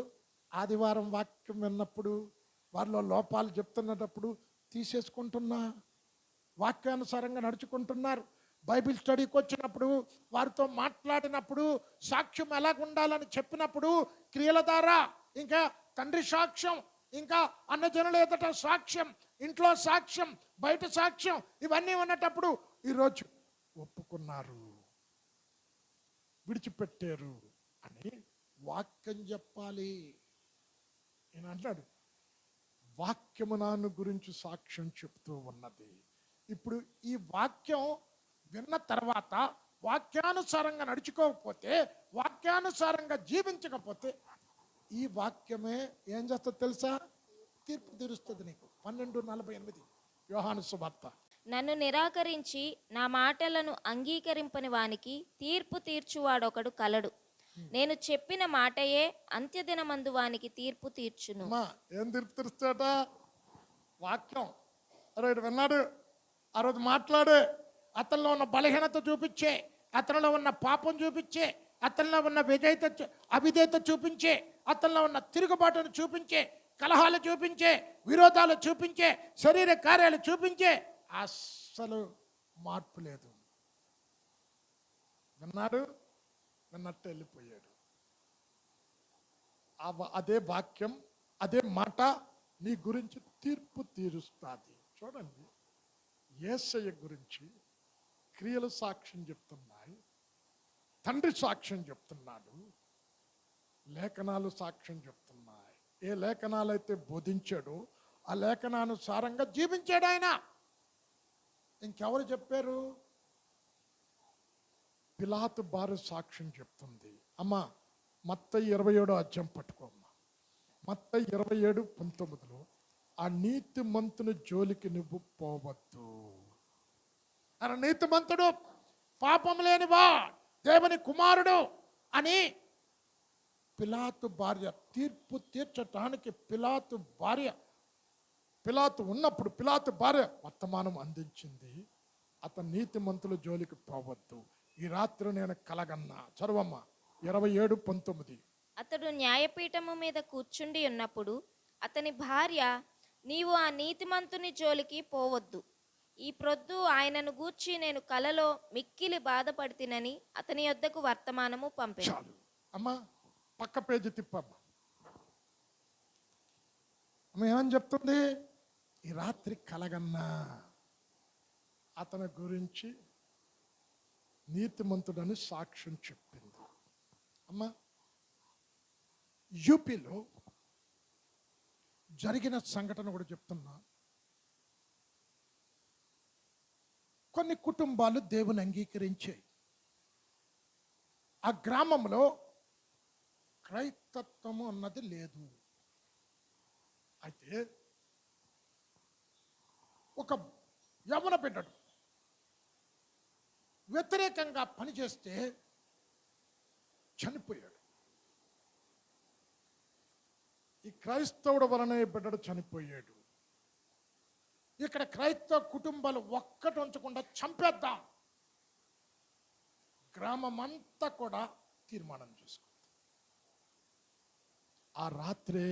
ఆదివారం వాక్యం విన్నప్పుడు వారిలో లోపాలు చెప్తున్నప్పుడు తీసేసుకుంటున్నా, వాక్యానుసారంగా నడుచుకుంటున్నారు. బైబిల్ స్టడీకి వచ్చినప్పుడు వారితో మాట్లాడినప్పుడు సాక్ష్యం ఎలాగ ఉండాలని చెప్పినప్పుడు క్రియల ద్వారా, ఇంకా తండ్రి సాక్ష్యం, ఇంకా అన్నజనుల ఎదుట సాక్ష్యం, ఇంట్లో సాక్ష్యం, బయట సాక్ష్యం, ఇవన్నీ ఉన్నటప్పుడు ఈరోజు ఒప్పుకున్నారు, విడిచిపెట్టారు అని వాక్యం చెప్పాలి. నేను అంటాడు వాక్యము నాన్న గురించి సాక్ష్యం చెప్తూ ఉన్నది. ఇప్పుడు ఈ వాక్యం విన్న తర్వాత వాక్యానుసారంగా నడుచుకోకపోతే, వాక్యానుసారంగా జీవించకపోతే ఈ వాక్యమే ఏం చేస్తుంది తెలుసా? తీర్పు తీరుస్తుంది నీకు. 12:48 యోహాను సువార్త.
నన్ను నిరాకరించి నా మాటలను అంగీకరింపని వానికి తీర్పు తీర్చువాడొకడు కలడు. నేను చెప్పిన మాటయే అంత్యదినమందు వానికి తీర్పు తీర్చును.
అమ్మా, ఏం తీర్పు తీరుస్తాట? వాక్యం. అరే విన్నాడు, ఆ రోజు మాట్లాడే, అతనిలో ఉన్న బలహీనత చూపించే, అతనిలో ఉన్న పాపం చూపించే, అతనిలో ఉన్న అవిధేయత చూపించే, అతనిలో ఉన్న తిరుగుబాటును చూపించే, కలహాలు చూపించే, విరోధాలు చూపించే, శరీర కార్యాలు చూపించే, అస్సలు మార్పు లేదు. విన్నాడు, విన్నట్టు వెళ్ళిపోయాడు. అదే వాక్యం, అదే మాట నీ గురించి తీర్పు తీరుస్తుంది. చూడండి, యేసయ్య గురించి క్రియలు సాక్ష్యం చెప్తున్నాయి, తండ్రి సాక్ష్యం చెప్తున్నాడు, లేఖనాలు సాక్ష్యం చెప్తున్నాయి. ఏ లేఖనాలు అయితే బోధించాడో ఆ లేఖనానుసారంగా జీవించాడు ఆయన. ఇంకెవరు చెప్పారు? పిలాతు భార్య సాక్ష్యం చెప్తుంది. అమ్మ, మత్తయి 27 అధ్యాయం పట్టుకోమ్మా. మత్తయి 27:19 ఆ నీతిమంతుని జోలికి నువ్వు పోవద్దు. ఆయన నీతిమంతుడు, పాపం లేనివా, దేవుని కుమారుడు అని పిలాతు భార్య తీర్పు తీర్చటానికి పిలాతు ఉన్నప్పుడు పిలాతు భార్య వర్తమానం అందించింది. అతను నీతిమంతుల జోలికి పోవద్దు, ఈ రాత్రి నేను కలగన్నా. చదవమ్మ 27:19.
అతడు న్యాయపీఠము మీద కూర్చుండి ఉన్నప్పుడు అతని భార్య, నీవు ఆ నీతిమంతుని జోలికి పోవద్దు, ఈ ప్రొద్దు ఆయనను గూర్చి నేను కలలో మిక్కిలి బాధపడితినని అతని యొద్దకు వర్తమానము పంపాను.
చాలు అమ్మా, పక్క పేజీ తిప్పమ్మా. అమ్మ ఏమని చెప్తుంది? ఈ రాత్రి కలగన్నా. అతని గురించి నీతిమంతుడని సాక్ష్యం చెప్పింది. అమ్మా, యూపీలో జరిగిన సంఘటన కూడా చెప్తున్నా. కొన్ని కుటుంబాలు దేవుని అంగీకరించాయి. ఆ గ్రామంలో క్రైస్తత్వము అన్నది లేదు. అయితే ఒక యవన బిడ్డడు వ్యతిరేకంగా పనిచేస్తే చనిపోయాడు. ఈ క్రైస్తవుడు వలన ఈ బిడ్డడు చనిపోయాడు. ఇక్కడ క్రైస్తవ కుటుంబాలు ఒక్కటి ఉంచకుండా చంపేద్దాం, గ్రామం అంతా కూడా తీర్మానం చేసుకుంది. ఆ రాత్రే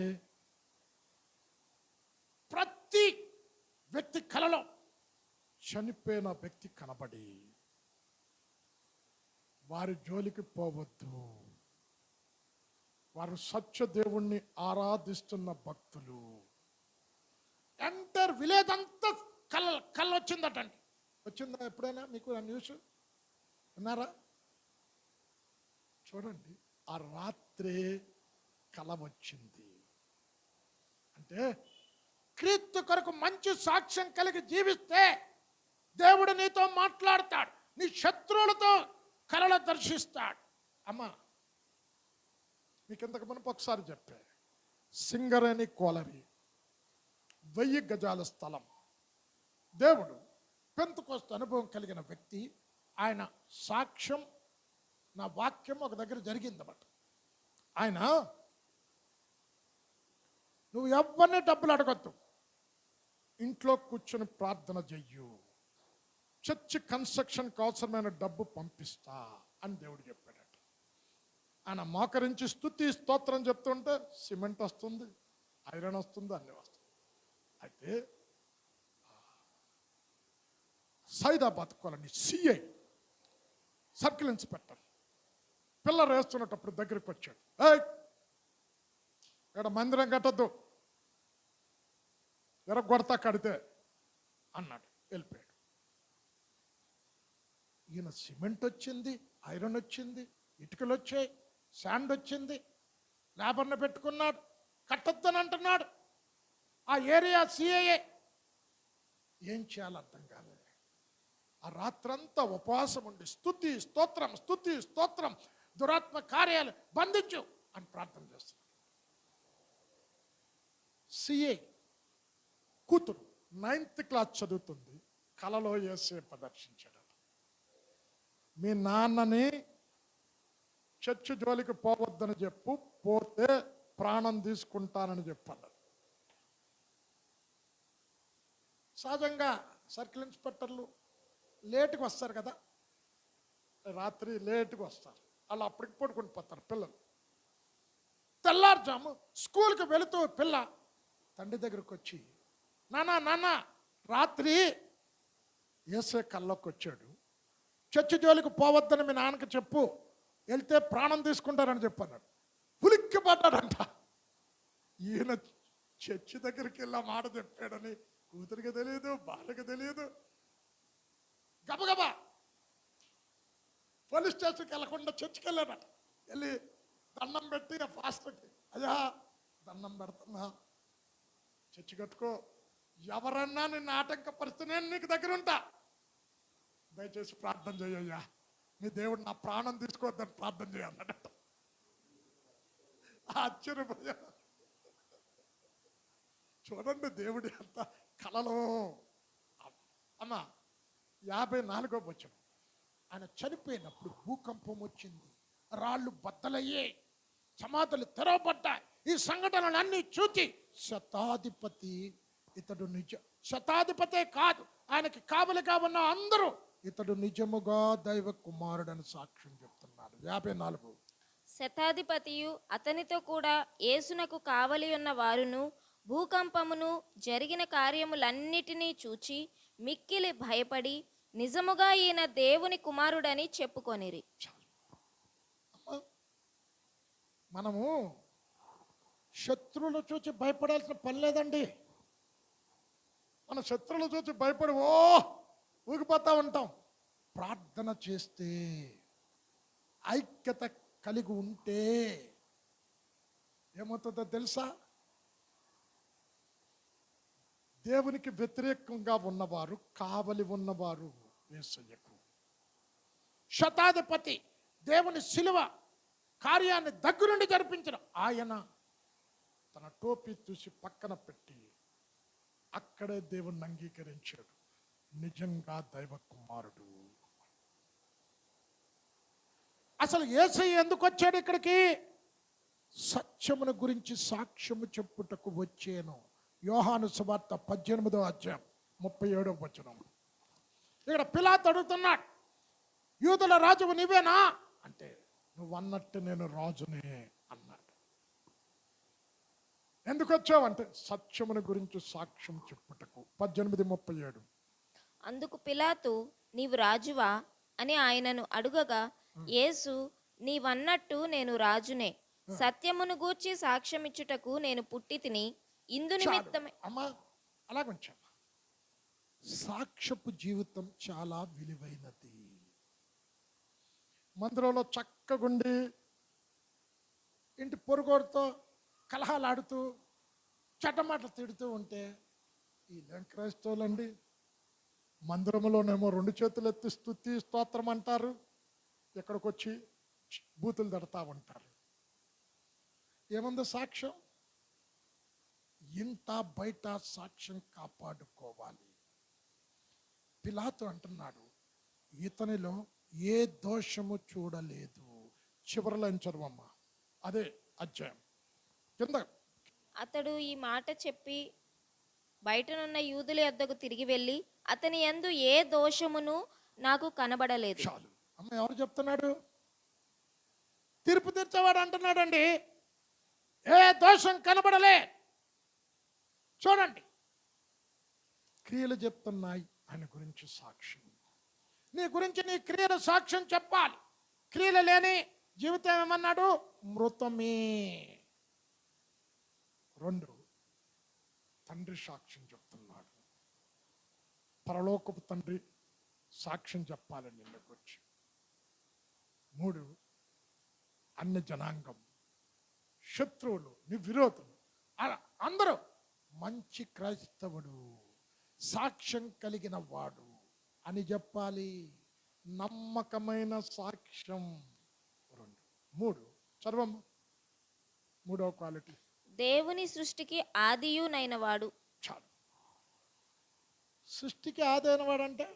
ప్రతి వ్యక్తి కలలో చనిపోయిన వ్యక్తి కనబడి, వారి జోలికి పోవద్దు, వారు సత్య దేవుణ్ణి ఆరాధిస్తున్న భక్తులు. ఎంటర్ విలేజ్ అంతా కళ్ళ వచ్చిందటండి. వచ్చిందా ఎప్పుడైనా మీకు ఆ న్యూస్ విన్నారా? చూడండి, ఆ రాత్రే కల వచ్చింది. అంటే క్రీస్తు కొరకు మంచి సాక్ష్యం కలిగి జీవిస్తే దేవుడు నీతో మాట్లాడతాడు, నీ శత్రువులతో కలలు దర్శిస్తాడు. అమ్మా, మీకు ఇంతకు మునుపు ఒకసారి చెప్పే, సింగరేణి కోలరి 1000 గజాల స్థలం. దేవుడు పెంతెకోస్తు అనుభవం కలిగిన వ్యక్తి, ఆయన సాక్ష్యం, నా వాక్యం ఒక దగ్గర జరిగిందన్నమాట. ఆయన, నువ్వు ఎవరిని డబ్బులు అడగొద్దు, ఇంట్లో కూర్చొని ప్రార్థన చెయ్యు, చర్చి కన్స్ట్రక్షన్కి అవసరమైన డబ్బు పంపిస్తా అని దేవుడు చెప్పాడట. ఆయన మోకరించి స్తుతి స్తోత్రం చెప్తుంటే సిమెంట్ వస్తుంది, ఐరన్ వస్తుంది, అన్నీ వస్తుంది. అయితే Saidabad colony CI circle inspector పిల్లలు వేస్తున్నప్పుడు దగ్గరికి వచ్చాడు. ఇక్కడ మందిరం కట్టద్దు, ఎరగొడతా కడితే అన్నాడు. వెళ్ళిపోయాడు. ఈయన సిమెంట్ వచ్చింది, ఐరన్ వచ్చింది, ఇటుకలు వచ్చాయి, శాండ్ వచ్చింది, లేబర్ని పెట్టుకున్నాడు, కట్టొద్దని అంటున్నాడు. ఆ ఏరియా సిఐఏ ఏం చేయాలో అర్థం కాలేదు. ఆ రాత్రంతా ఉపవాసం ఉండి స్తుతి స్తోత్రం, స్తుతి స్తోత్రం, దురాత్మ కార్యాలు బంధించు అని ప్రార్థన చేస్తున్నాడు. సిఐ కూతురు 9th క్లాస్ చదువుతుంది, కలలో యేసే ప్రదర్శించాడు. మీ నాన్నని చర్చి జోలికి పోవద్దని చెప్పు, పోతే ప్రాణం తీసుకుంటానని చెప్పాడు. సహజంగా సర్కిల్ ఇన్స్పెక్టర్లు లేటుగా వస్తారు కదా, రాత్రి లేటుగా వస్తారు. వాళ్ళు అప్పటికి పడుకుని పోతారు పిల్లలు. తెల్లారుజాము స్కూల్కి వెళుతూ పిల్ల తండ్రి దగ్గరకు వచ్చి, నానా నాన్న రాత్రి యేసే కల్లోకి వచ్చాడు, చర్చి జోలికి పోవద్దని మీ నాన్నకి చెప్పు, వెళ్తే ప్రాణం తీసుకుంటారని చెప్పన్నాడు. పులిక్కి పడ్డాడంట. ఈయన చర్చి దగ్గరికి వెళ్ళి ఆ మాట చెప్పాడని కూతురికి తెలియదు, బాలకి తెలియదు. గబగబా పోలీస్ స్టేషన్కి వెళ్ళకుండా చర్చికి వెళ్ళాడట. వెళ్ళి దండం పెట్టి ఆ ఫాస్టర్కి, అయ్యా దండం పెడుతున్నా, చర్చి కట్టుకో, ఎవరన్నా నిన్ను ఆటంకపరిస్తే నేను నీకు దగ్గర ఉంటా, దయచేసి ప్రార్థన చేయయ్యా, నీ దేవుడు నా ప్రాణం తీసుకోవద్దని ప్రార్థన చేయాలన్నట. ఆశ్చర్యపోయా. చూడండి దేవుడి అంత కలలో. అమ్మ 54వ వచనం, ఆయన చనిపోయినప్పుడు భూకంపం వచ్చింది, రాళ్ళు బద్దలయ్యే, సమాధులు తెరవబడ్డాయి. ఈ సంఘటనలు అన్ని చూచి శతాధిపతి, ఇతడు శతాధిపతే కాదు, ఆయనకి కావలిగా ఉన్న అందరూ ఇతడు నిజముగా దైవ కుమారుడని సాక్ష్యం చెప్తున్నాడు. 54.
శతాధిపతియు అతనితో కూడా యేసునకు కావలి ఉన్న వారును భూకంపమును జరిగిన కార్యములన్నిటినీ చూచి మిక్కిలి భయపడి నిజముగా ఈయన దేవుని కుమారుడని చెప్పుకొనిరి.
మనము శత్రువులు చూచి భయపడాల్సిన పని లేదండి. మన శత్రువులు చూచి భయపడి ఊగిపోతా ఉంటాం. ప్రార్థన చేస్తే, ఐక్యత కలిగి ఉంటే ఏమవుతుందో తెలుసా? దేవునికి వ్యతిరేకంగా ఉన్నవారు, కావలి ఉన్నవారు యేసయ్యకు. శతాధిపతి దేవుని శిలువ కార్యాన్ని దగ్గరుండి జరిపించిన ఆయన తన టోపీ చూసి పక్కన పెట్టి అక్కడే దేవుణ్ణి అంగీకరించాడు, నిజంగా దైవ కుమారుడు. అసలు యేసయ్య ఎందుకు వచ్చాడు ఇక్కడికి? సత్యమును గురించి సాక్ష్యము చెప్పుటకు వచ్చాను. యోహాను సువార్త 18వ అధ్యాయం 37వ వచనం. ఇక్కడ పిలాతు అడుగుతున్నాడు, యూదుల రాజువు నీవేనా అంటే, నువ్వు అన్నట్టు నేను రాజునే అన్నాడు. ఎందుకు వచ్చావు అంటే, సత్యమును గురించి సాక్ష్యం చెప్పుటకు. 18:37.
అందుకు పిలాతు, నీవు రాజువా అని ఆయనను అడుగగా, యేసు, నీవన్నట్టు నేను రాజునే, సత్యమును గూర్చి సాక్ష్యమిచ్చుటకు నేను పుట్టి తిని ఇందు నిమిత్తమే.
అమ్మా అలాగుంచా. సాక్ష్యపు జీవితం చాలా విలువైనది. మందిరంలో చక్కగుండి ఇంటి పొరుగోడితో కలహాలాడుతూ చట్టమాటలు తిడుతూ ఉంటే వీళ్ళేం క్రైస్తవులండి. మందిరంలోనేమో 2 చేతులు ఎత్తి స్తుతి స్తోత్రం అంటారు, ఎక్కడికి వచ్చి బూతులు తడతా ఉంటారు. ఏముంది సాక్ష్యం? ఇంట బయట సాక్ష్యం కాపాడుకోవాలి. పిలాతు అంటున్నాడు, ఇతనిలో ఏ దోషము చూడలేదు. చివరిలో చదవమ్మా, అదే అధ్యాయం కింద.
అతడు ఈ మాట చెప్పి బయటనున్న యూదుల యొద్దకు తిరిగి వెళ్ళి అతని యందు ఏ దోషమును నాకు కనబడలేదు.
చాలు. అమ్మ ఎవరు చెప్తున్నాడు? తీర్పు తీర్చేవాడు అంటున్నాడండి. ఏ దోషం కనబడలే. చూడండి, క్రియలు చెప్తున్నాయి ఆయన గురించి సాక్ష్యం. నీ గురించి నీ క్రియలు సాక్ష్యం చెప్పాలి. క్రియలు లేని జీవితం ఏమన్నాడు? మృతమే. 2, తండ్రి సాక్ష్యం చెప్తున్నాడు. పరలోకపు తండ్రి సాక్ష్యం చెప్పాలి నిన్ను గురించి. 3, అన్ని జనాంగం, శత్రువులు, నీ విరోధులు అందరూ మంచి క్రైస్తవుడు, సాక్ష్యం కలిగిన వాడు అని చెప్పాలి. నమ్మకమైన సాక్ష్యం. 2, 3 చదవం. 3వ క్వాలిటీ,
దేవుని సృష్టికి ఆదియునైన వాడు.
చాలు. సృష్టికి ఆదైన వాడంటే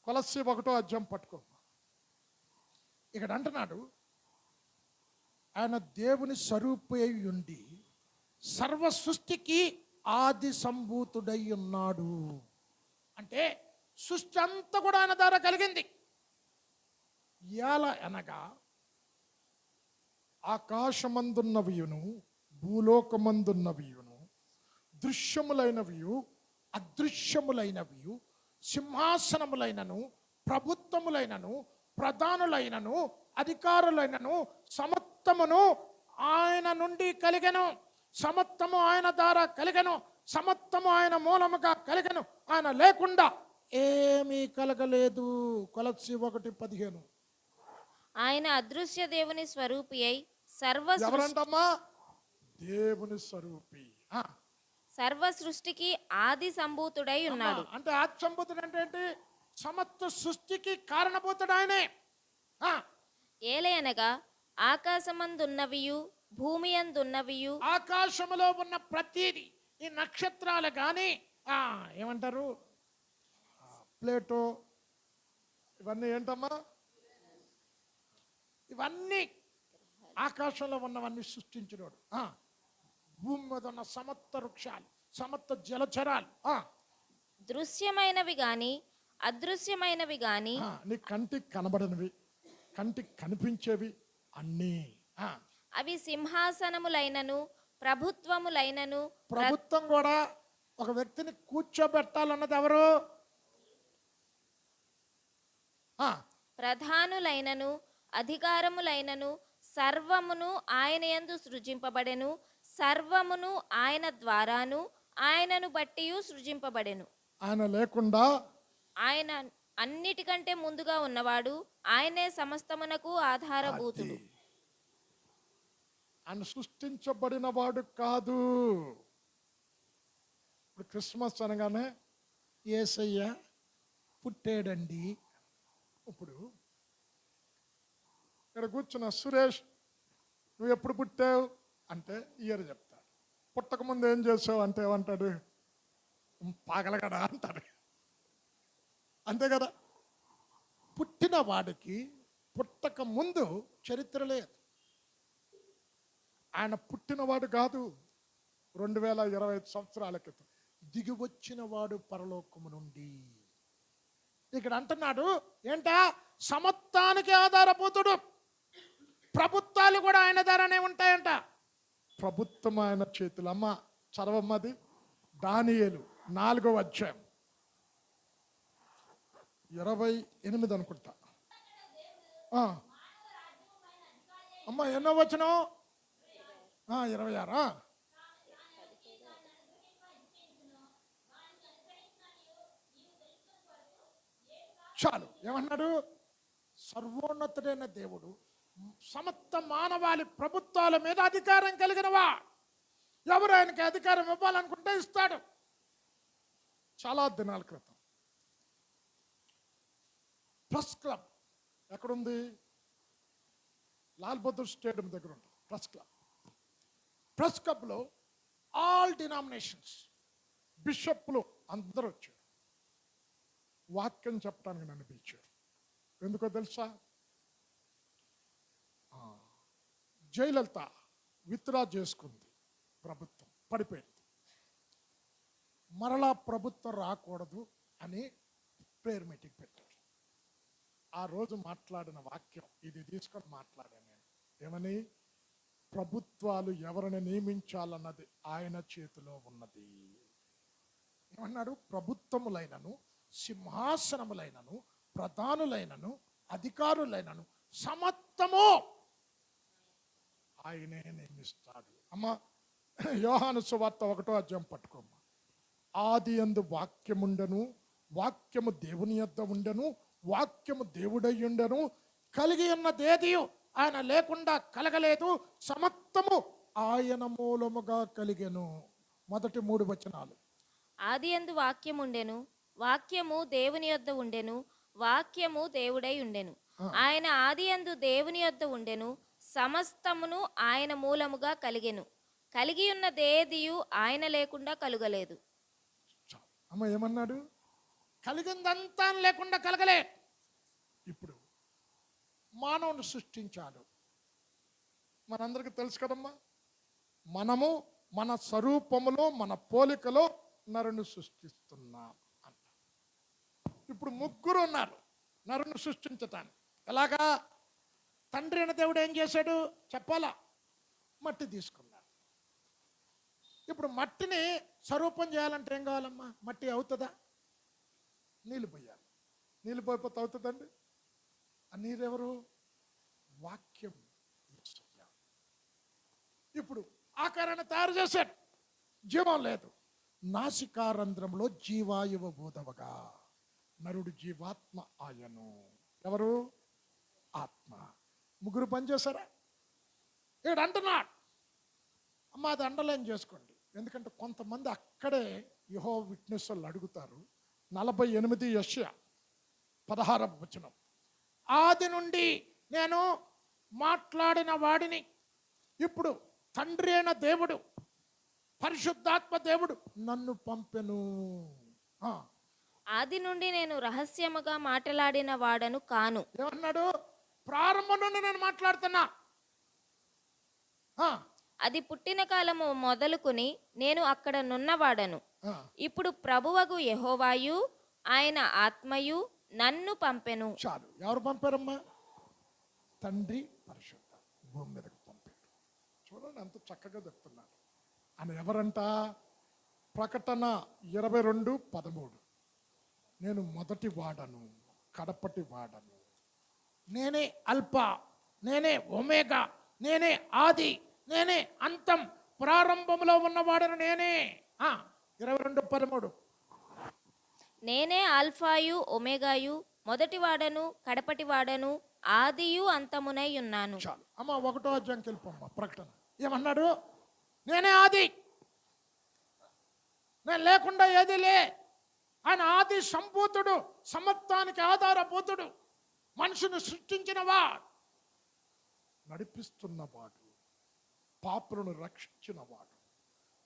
కొలస్సీ 1వ అధ్యాయం పట్టుకో. ఇక్కడ అంటున్నాడు, ఆయన దేవుని స్వరూపై ఉండి సర్వ సృష్టికి ఆది సంభూతుడై ఉన్నాడు. అంటే సృష్టి అంతా కూడా ఆయన ద్వారా కలిగింది. ఎలా అనగా ఆకాశమందున్నవియును భూలోకమందున్నవియును దృశ్యములైనవియు అదృశ్యములైనవియు సింహాసనములైనను ప్రభుత్వములైనను ప్రధానులైనను అధికారులైనను సమస్తమును ఆయన నుండి కలిగెను. సమస్తము ఆయన ద్వారా కలిగెను. సమస్తము ఆయన మూలముగా కలిగెను. ఆయన లేకుండా ఏమీ కలగలేదు. కొలస్సీ 1:15.
ఆయన అదృశ్య దేవుని స్వరూపి అయి
ఎవరంటమ్మా? దేవుని స్వరూపి.
సర్వ సృష్టికి ఆది సంభూతుడై ఉన్నాడు.
అంటే ఆది సంభూతుడు అంటే ఏంటి? సమస్త సృష్టికి కారణభూతుడు ఆయనే.
ఏలయనగా ఆకాశమందున్నవియు భూమి అందున్నవియు,
ఆకాశములో ఉన్న ప్రతిది, ఈ నక్షత్రాలు కానీ ఏమంటారు, ప్లేటో, ఇవన్నీ ఏంటమ్మా? ఇవన్నీ ఆకాశంలో ఉన్నవన్నీ సృష్టించినోడు. భూమి మీద ఉన్న సమస్త వృక్షాలు, సమస్త జలచరాలు,
దృశ్యమైనవి గాని అదృశ్యమైనవి గాని,
నీ కంటికి కనబడనివి, కంటికి కనిపించేవి అన్నీ.
అవి సింహాసనములైనను ప్రభుత్వములైనను.
ప్రభుత్వం కూడా ఒక వ్యక్తిని కూర్చోబెట్టాలన్నది ఎవరు?
ప్రధానులైనను అధికారములైనను సర్వమును ఆయన యందు సృజింపబడెను. సర్వమును ఆయన ద్వారాను ఆయనను బట్టి సృజింపబడెను.
ఆయన లేకుండా,
ఆయన అన్నిటికంటే ముందుగా ఉన్నవాడు, ఆయనే సమస్తమునకు ఆధారభూతుడు.
ఆయన సృష్టించబడిన వాడు కాదు. ఇప్పుడు క్రిస్మస్ అనగానే యేసయ్య పుట్టాడండి. ఇప్పుడు ఇక్కడ కూర్చున్న సురేష్, నువ్వు ఎప్పుడు పుట్టావు అంటే ఇయర్ చెప్తాడు. పుట్టకముందు ఏం చేసావు అంటే ఏమంటాడు? పాగలగడా అంటాడు. అంతే కదా. పుట్టిన వాడికి పుట్టక ముందు చరిత్ర లేదు. ఆయన పుట్టినవాడు కాదు. 2025 సంవత్సరాల క్రితం దిగి వచ్చిన వాడు పరలోకము నుండి. ఇక్కడ అంటున్నాడు ఏంటా? సమత్తానికి ఆధారభూతుడు. ప్రభుత్వాలు కూడా ఆయన ద్వారానే ఉంటాయంట. ప్రభుత్వం ఆయన చేతులు. అమ్మ చదవమ్మది దానియేలు 4వ అధ్యాయం 28 అనుకుంటా. అమ్మ ఎన్నో వచనం? 26. చాలు. ఏమన్నాడు? సర్వోన్నతుడైన దేవుడు సమస్త మానవాళి ప్రభుత్వాల మీద అధికారం కలిగినవా. ఎవరు ఆయనకి అధికారం ఇవ్వాలనుకుంటే ఇస్తాడు. చాలా దినాల క్రితం ప్రెస్ క్లబ్ ఎక్కడుంది? లాల్ బహదూర్ స్టేడియం దగ్గర ఉంటుంది ప్రెస్ క్లబ్. ప్రెస్ క్లబ్లో ఆల్ డినామినేషన్స్ బిషప్లు అందరూ వచ్చారు. వాక్యం చెప్పడానికి నన్ను పిలిచారు. ఎందుకో తెలుసా? జయలలిత విత్డ్రా చేసుకుంది, ప్రభుత్వం పడిపోయింది. మరలా ప్రభుత్వం రాకూడదు అని ప్రేయర్ మీటింగ్ పెట్టారు. ఆ రోజు మాట్లాడిన వాక్యం ఇది తీసుకొని మాట్లాడాను నేను. ఏమని? ప్రభుత్వాలు ఎవరిని నియమించాలన్నది ఆయన చేతిలో ఉన్నది. ఏమన్నాడు? ప్రభుత్వములైనను, సింహాసనములైనను, ప్రధానులైనను, అధికారులైనను సమస్తము ఆయనే నియమిస్తాడు. అమ్మ, యోహాను సువార్త 1వ అధ్యాయం పట్టుకోమ్మ. ఆది యందు వాక్యముండెను, వాక్యము దేవుని యొద్ద ఉండెను, వాక్యము దేవుడై ఉండెను, కలిగి ఉన్నదేదియు ఆయన లేకుండా కలగలేదు, సమస్తము ఆయన మూలముగా కలిగెను. మొదటి 3 వచనాలు.
ఆదియందు వాక్యముండెను, వాక్యము దేవుని యొద్ద ఉండెను, వాక్యము దేవుడై ఉండెను. ఆయన ఆదియందు దేవుని యొద్ద ఉండెను, సమస్తమును ఆయన మూలముగా కలిగెను. కలిగి ఉన్నదేదియు ఆయన లేకుండా కలుగలేదు.
అమ్మ, ఏమన్నాడు? కలిగిందంతా లేకుండా కలగలే. ఇప్పుడు మానవుని సృష్టించాడు. మనందరికీ తెలుసు కదమ్మా, మనము మన స్వరూపములో మన పోలికలో నరుని సృష్టిస్తున్నాం అంట. ఇప్పుడు 3 ఉన్నారు నరుని సృష్టించటానికి. ఎలాగా? తండ్రి అయిన దేవుడు ఏం చేశాడు చెప్పాలా? మట్టి తీసుకున్నాడు. ఇప్పుడు మట్టిని స్వరూపం చేయాలంటే ఏం కావాలమ్మా? మట్టి అవుతుందా? నీళ్ళు పోయాలి. నీళ్ళు పోయిపోతే అవుతుందండి? ఆ నీరెవరు? వాక్యం. ఇప్పుడు ఆకారాన్ని తయారు చేశాడు, జీవం లేదు. నాసికారంధ్రంలో జీవాయువ బోధవగా నరుడు జీవాత్మ ఆయను. ఎవరు? ఆత్మ. 3 పనిచేశారా? ఏడు అంటున్నాడు. అమ్మ, అది అండర్లైన్ చేసుకోండి. ఎందుకంటే కొంతమంది అక్కడే యెహోవా విట్నెస్ వాళ్ళు అడుగుతారు. 48 యెషయా 16వ వచనం. ఆది నుండి నేను మాట్లాడిన వాడిని, ఇప్పుడు తండ్రి అయిన దేవుడు, పరిశుద్ధాత్మ దేవుడు నన్ను పంపెను.
ఆది నుండి నేను రహస్యముగా మాట్లాడిన వాడను కాను.
ఏమన్నాడు? ప్రారంభం నుండి నేను మాట్లాడుతున్నా.
అది పుట్టిన కాలము మొదలుకొని నేను అక్కడ నున్నవాడను. ఇప్పుడు ప్రభువగు యెహోవాయు ఆయన ఆత్మయు నన్ను పంపెను.
చాలు. ఎవరు పంపారమ్మా? తండ్రి పరిశుద్ధ భూమి మీదకి పంపాడు. చూడండి ఎంత చక్కగా చెప్తున్నాడు. ఆయన ఎవరంట? ప్రకటన 22:13. నేను మొదటి వాడను, కడపటి వాడను, నేనే అల్ఫా, నేనే ఒమేగా, నేనే ఆది, నేనే అంతం, ప్రారంభంలో ఉన్నవాడను నేనే. 22:13.
నేనే ఆల్ఫాయు ఒమేగాయు, మొదటి వాడను కడపటి వాడను, ఆదియు అంతమునై ఉన్నాను.
చాలు అమ్మ, 1వ అధ్యాయంకి వెళ్ళిపోమ్మ. ప్రకటన ఏమన్నాడు? నేనే ఆది, నేను లేకుండా ఏది లే. ఆయన ఆది సంభూతుడు, సమత్వానికి ఆధారభూతుడు, మనుషుని సృష్టించినవాడు, నడిపిస్తున్నవాడు, పాపులను రక్షించినవాడు,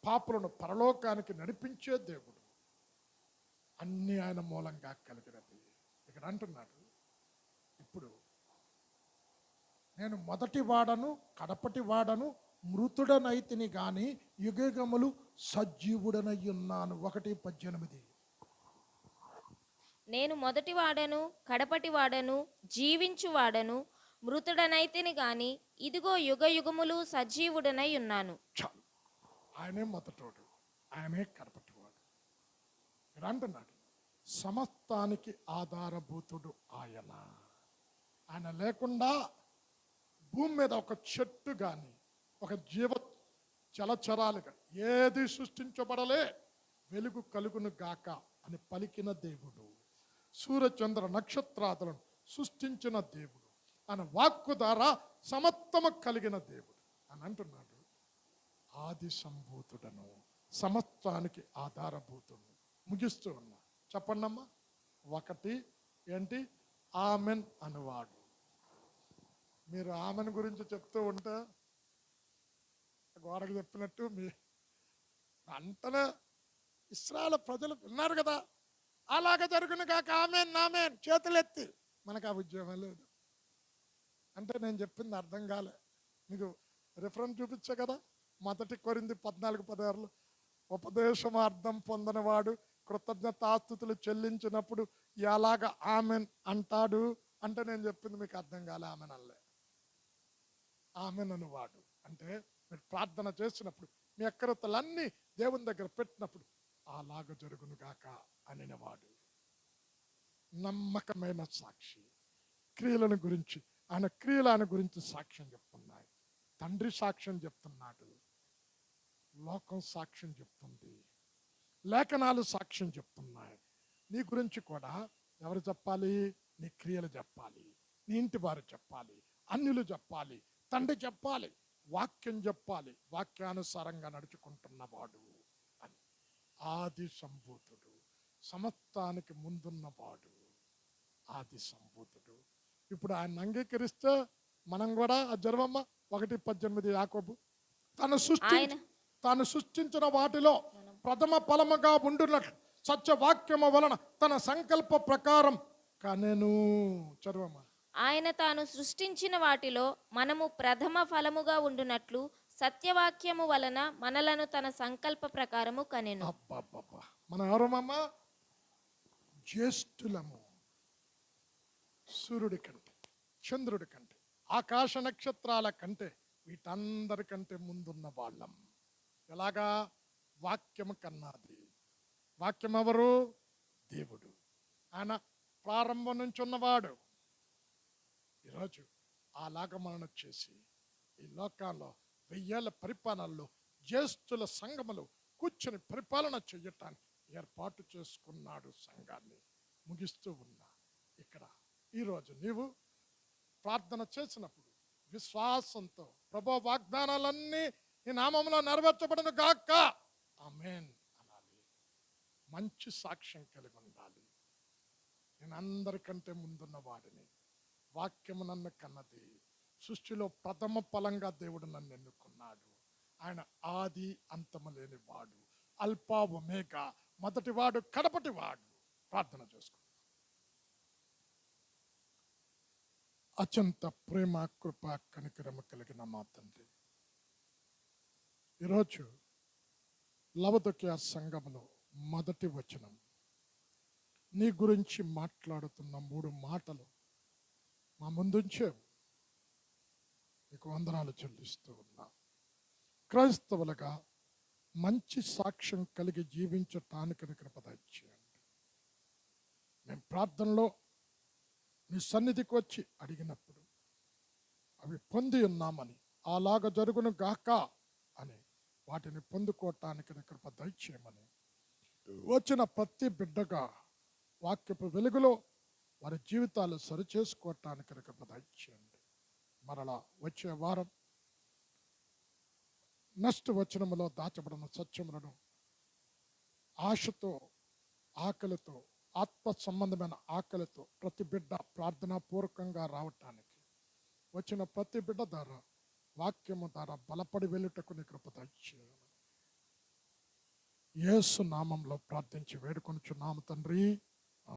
పాపులను పరలోకానికి నడిపించే దేవుడు. అన్ని ఆయన మూలంగా కలిగినది. ఇక్కడ అంటున్నాడు, ఇప్పుడు నేను మొదటి వాడను కడపటి వాడను, మృతుడనైతిని గాని యుగయుగములు సజీవుడనై ఉన్నాను. 1:18.
నేను మొదటి వాడను కడపటి వాడను జీవించు వాడను, మృతుడనైతిని గాని ఇదిగో యుగ యుగములు సజీవుడనై ఉన్నాను.
చాలు. ఆయనే మొదటోడు, ఆయనే కడపటివాడు. ఇక్కడ అంటున్నాడు, సమస్తానికి ఆధారభూతుడు ఆయన. ఆయన లేకుండా భూమి మీద ఒక చెట్టు కానీ ఒక జలచరాలుగా ఏది సృష్టించబడలే. వెలుగు కలుగును గాక అని పలికిన దేవుడు, సూర్యచంద్ర నక్షత్రాదులను సృష్టించిన దేవుడు, ఆయన వాక్కు ద్వారా సమస్తము కలిగిన దేవుడు అని అంటున్నాడు. ఆది సంభూతుడను, సమస్తానికి ఆధారభూతుడు. ముగిస్తూ ఉన్నా. చెప్పండమ్మా. 1 ఏంటి? ఆమెన్ అనువాడు. మీరు ఆమెన్ గురించి చెప్తూ ఉంటే గోడకు చెప్పినట్టు మీ అంటనే ఇశ్రాయేలు ప్రజలు విన్నారు కదా, అలాగ జరుగును కాక ఆమెన్ ఆమెన్ చేతులెత్తి. మనకు ఆ ఉద్యోగం లేదు అంటే నేను చెప్పింది అర్థం కాలే. మీకు రిఫరెన్స్ చూపించా కదా, 1 కొరింథీ 14:16. ఉపదేశమార్థం పొందినవాడు కృతజ్ఞతాస్తుతులు చెల్లించినప్పుడు ఎలాగ ఆమెన్ అంటాడు అంటే, నేను చెప్పింది మీకు అర్థం కాలే. ఆమెన్ అనలే. ఆమెన్ అనువాడు అంటే మీరు ప్రార్థన చేసినప్పుడు మీ అక్కరతలన్నీ దేవుని దగ్గర పెట్టినప్పుడు అలాగ జరుగును గాక అనినవాడు. నమ్మకమైన సాక్షి. క్రియలను గురించి, ఆయన క్రియలు ఆయన గురించి సాక్ష్యం చెప్తున్నాయి. తండ్రి సాక్ష్యం చెప్తున్నాడు, లోకం సాక్ష్యం చెప్తుంది, లేఖనాలు సాక్ష్యం చెప్తున్నాయి. నీ గురించి కూడా ఎవరు చెప్పాలి? నీ క్రియలు చెప్పాలి, నీ ఇంటి వారు చెప్పాలి, అన్యులు చెప్పాలి, తండ్రి చెప్పాలి, వాక్యం చెప్పాలి, వాక్యానుసారంగా నడుచుకుంటున్నవాడు అని. ఆది సంభూతుడు, సమస్తానికి ముందున్నవాడు, ఆది సంభూతుడు. ఇప్పుడు ఆయన అంగీకరిస్తే మనం కూడా ఆ జర్వమ్మ 1:18 యాకోబు తాను సృష్టించిన వాటిలో ప్రథమ ఫలముగా ఉండునట్లు సత్యవాక్యము వలన తన సంకల్ప ప్రకారం కనెను. చదవమ్మ.
ఆయన తాను సృష్టించిన వాటిలో మనము ప్రథమ ఫలముగా ఉండునట్లు సత్యవాక్యము వలన మనలను తన సంకల్ప ప్రకారము కనెను.
అబ్బబ్బబ్బా, మనం ఎవరమ్మా? జ్యేష్ఠులము. సూర్యుడి కంటే, చంద్రుడి కంటే, ఆకాశ నక్షత్రాల కంటే, వీటందరికంటే ముందున్న వాళ్ళం. ఎలాగా? వాక్యము కన్నాది. వాక్యం ఎవరు? దేవుడు. ఆయన ప్రారంభం నుంచి ఉన్నవాడు. ఈరోజు అలాగ మనను చేసి ఈ లోకాల్లో 1000 ఏళ్ల పరిపాలనలో జ్యేష్ఠుల సంఘములు కూర్చొని పరిపాలన చెయ్యటానికి ఏర్పాటు చేసుకున్నాడు సంఘాన్ని. ముగిస్తూ ఉన్నా ఇక్కడ ఈరోజు నీవు ప్రార్థన చేసినప్పుడు విశ్వాసంతో ప్రభు వాగ్దానాలన్నీ ఈ నామంలో నెరవేర్చబడను గాక ఆమేన్ అనాలి. మంచి సాక్ష్యం కలిగి ఉండాలి. నేను అందరికంటే ముందున్న వాడిని, వాక్యము నన్ను కన్నది, సృష్టిలో ప్రథమ ఫలంగా దేవుడు నన్ను ఎన్నుకున్నాడు. ఆయన ఆది అంతము లేని వాడు, అల్పా ఒమేగా, మొదటివాడు కడపటివాడు. ప్రార్థన చేసుకుంటాం. అత్యంత ప్రేమ, కృప, కనికరము కలిగిన మా తండ్రి, ఈరోజు లవదొకియా సంఘములో మొదటి వచనం నీ గురించి మాట్లాడుతున్న 3 మాటలు మా ముందుంచే నీకు వందనాలు చెల్లిస్తూ ఉన్నా. క్రైస్తవులుగా మంచి సాక్ష్యం కలిగి జీవించటానికి కృప దయచేయండి. మేము ప్రార్థనలో నీ సన్నిధికి వచ్చి అడిగినప్పుడు అవి పొంది ఉన్నామని, అలాగ జరుగును గాక అని వాటిని పొందుకోవటానికి కృప దయచేయమని, వచ్చిన ప్రతి బిడ్డగా వాక్యపు వెలుగులో వారి జీవితాలు సరిచేసుకోవటానికి కృప దయచేయండి. మరలా వచ్చే వారం నెక్స్ట్ వచనములో దాచబడిన సత్యములను ఆశతో, ఆకలితో, ఆత్మ సంబంధమైన ఆకలితో ప్రతి బిడ్డ ప్రార్థనాపూర్వకంగా రావటానికి, వచ్చిన ప్రతి బిడ్డ ద్వారా వాక్యము ద్వారా బలపడి వెళ్ళుటకు నీ కృప దయచేయమని యేసు నామంలో ప్రార్థించి వేడుకొనుచున్నాము తండ్రి.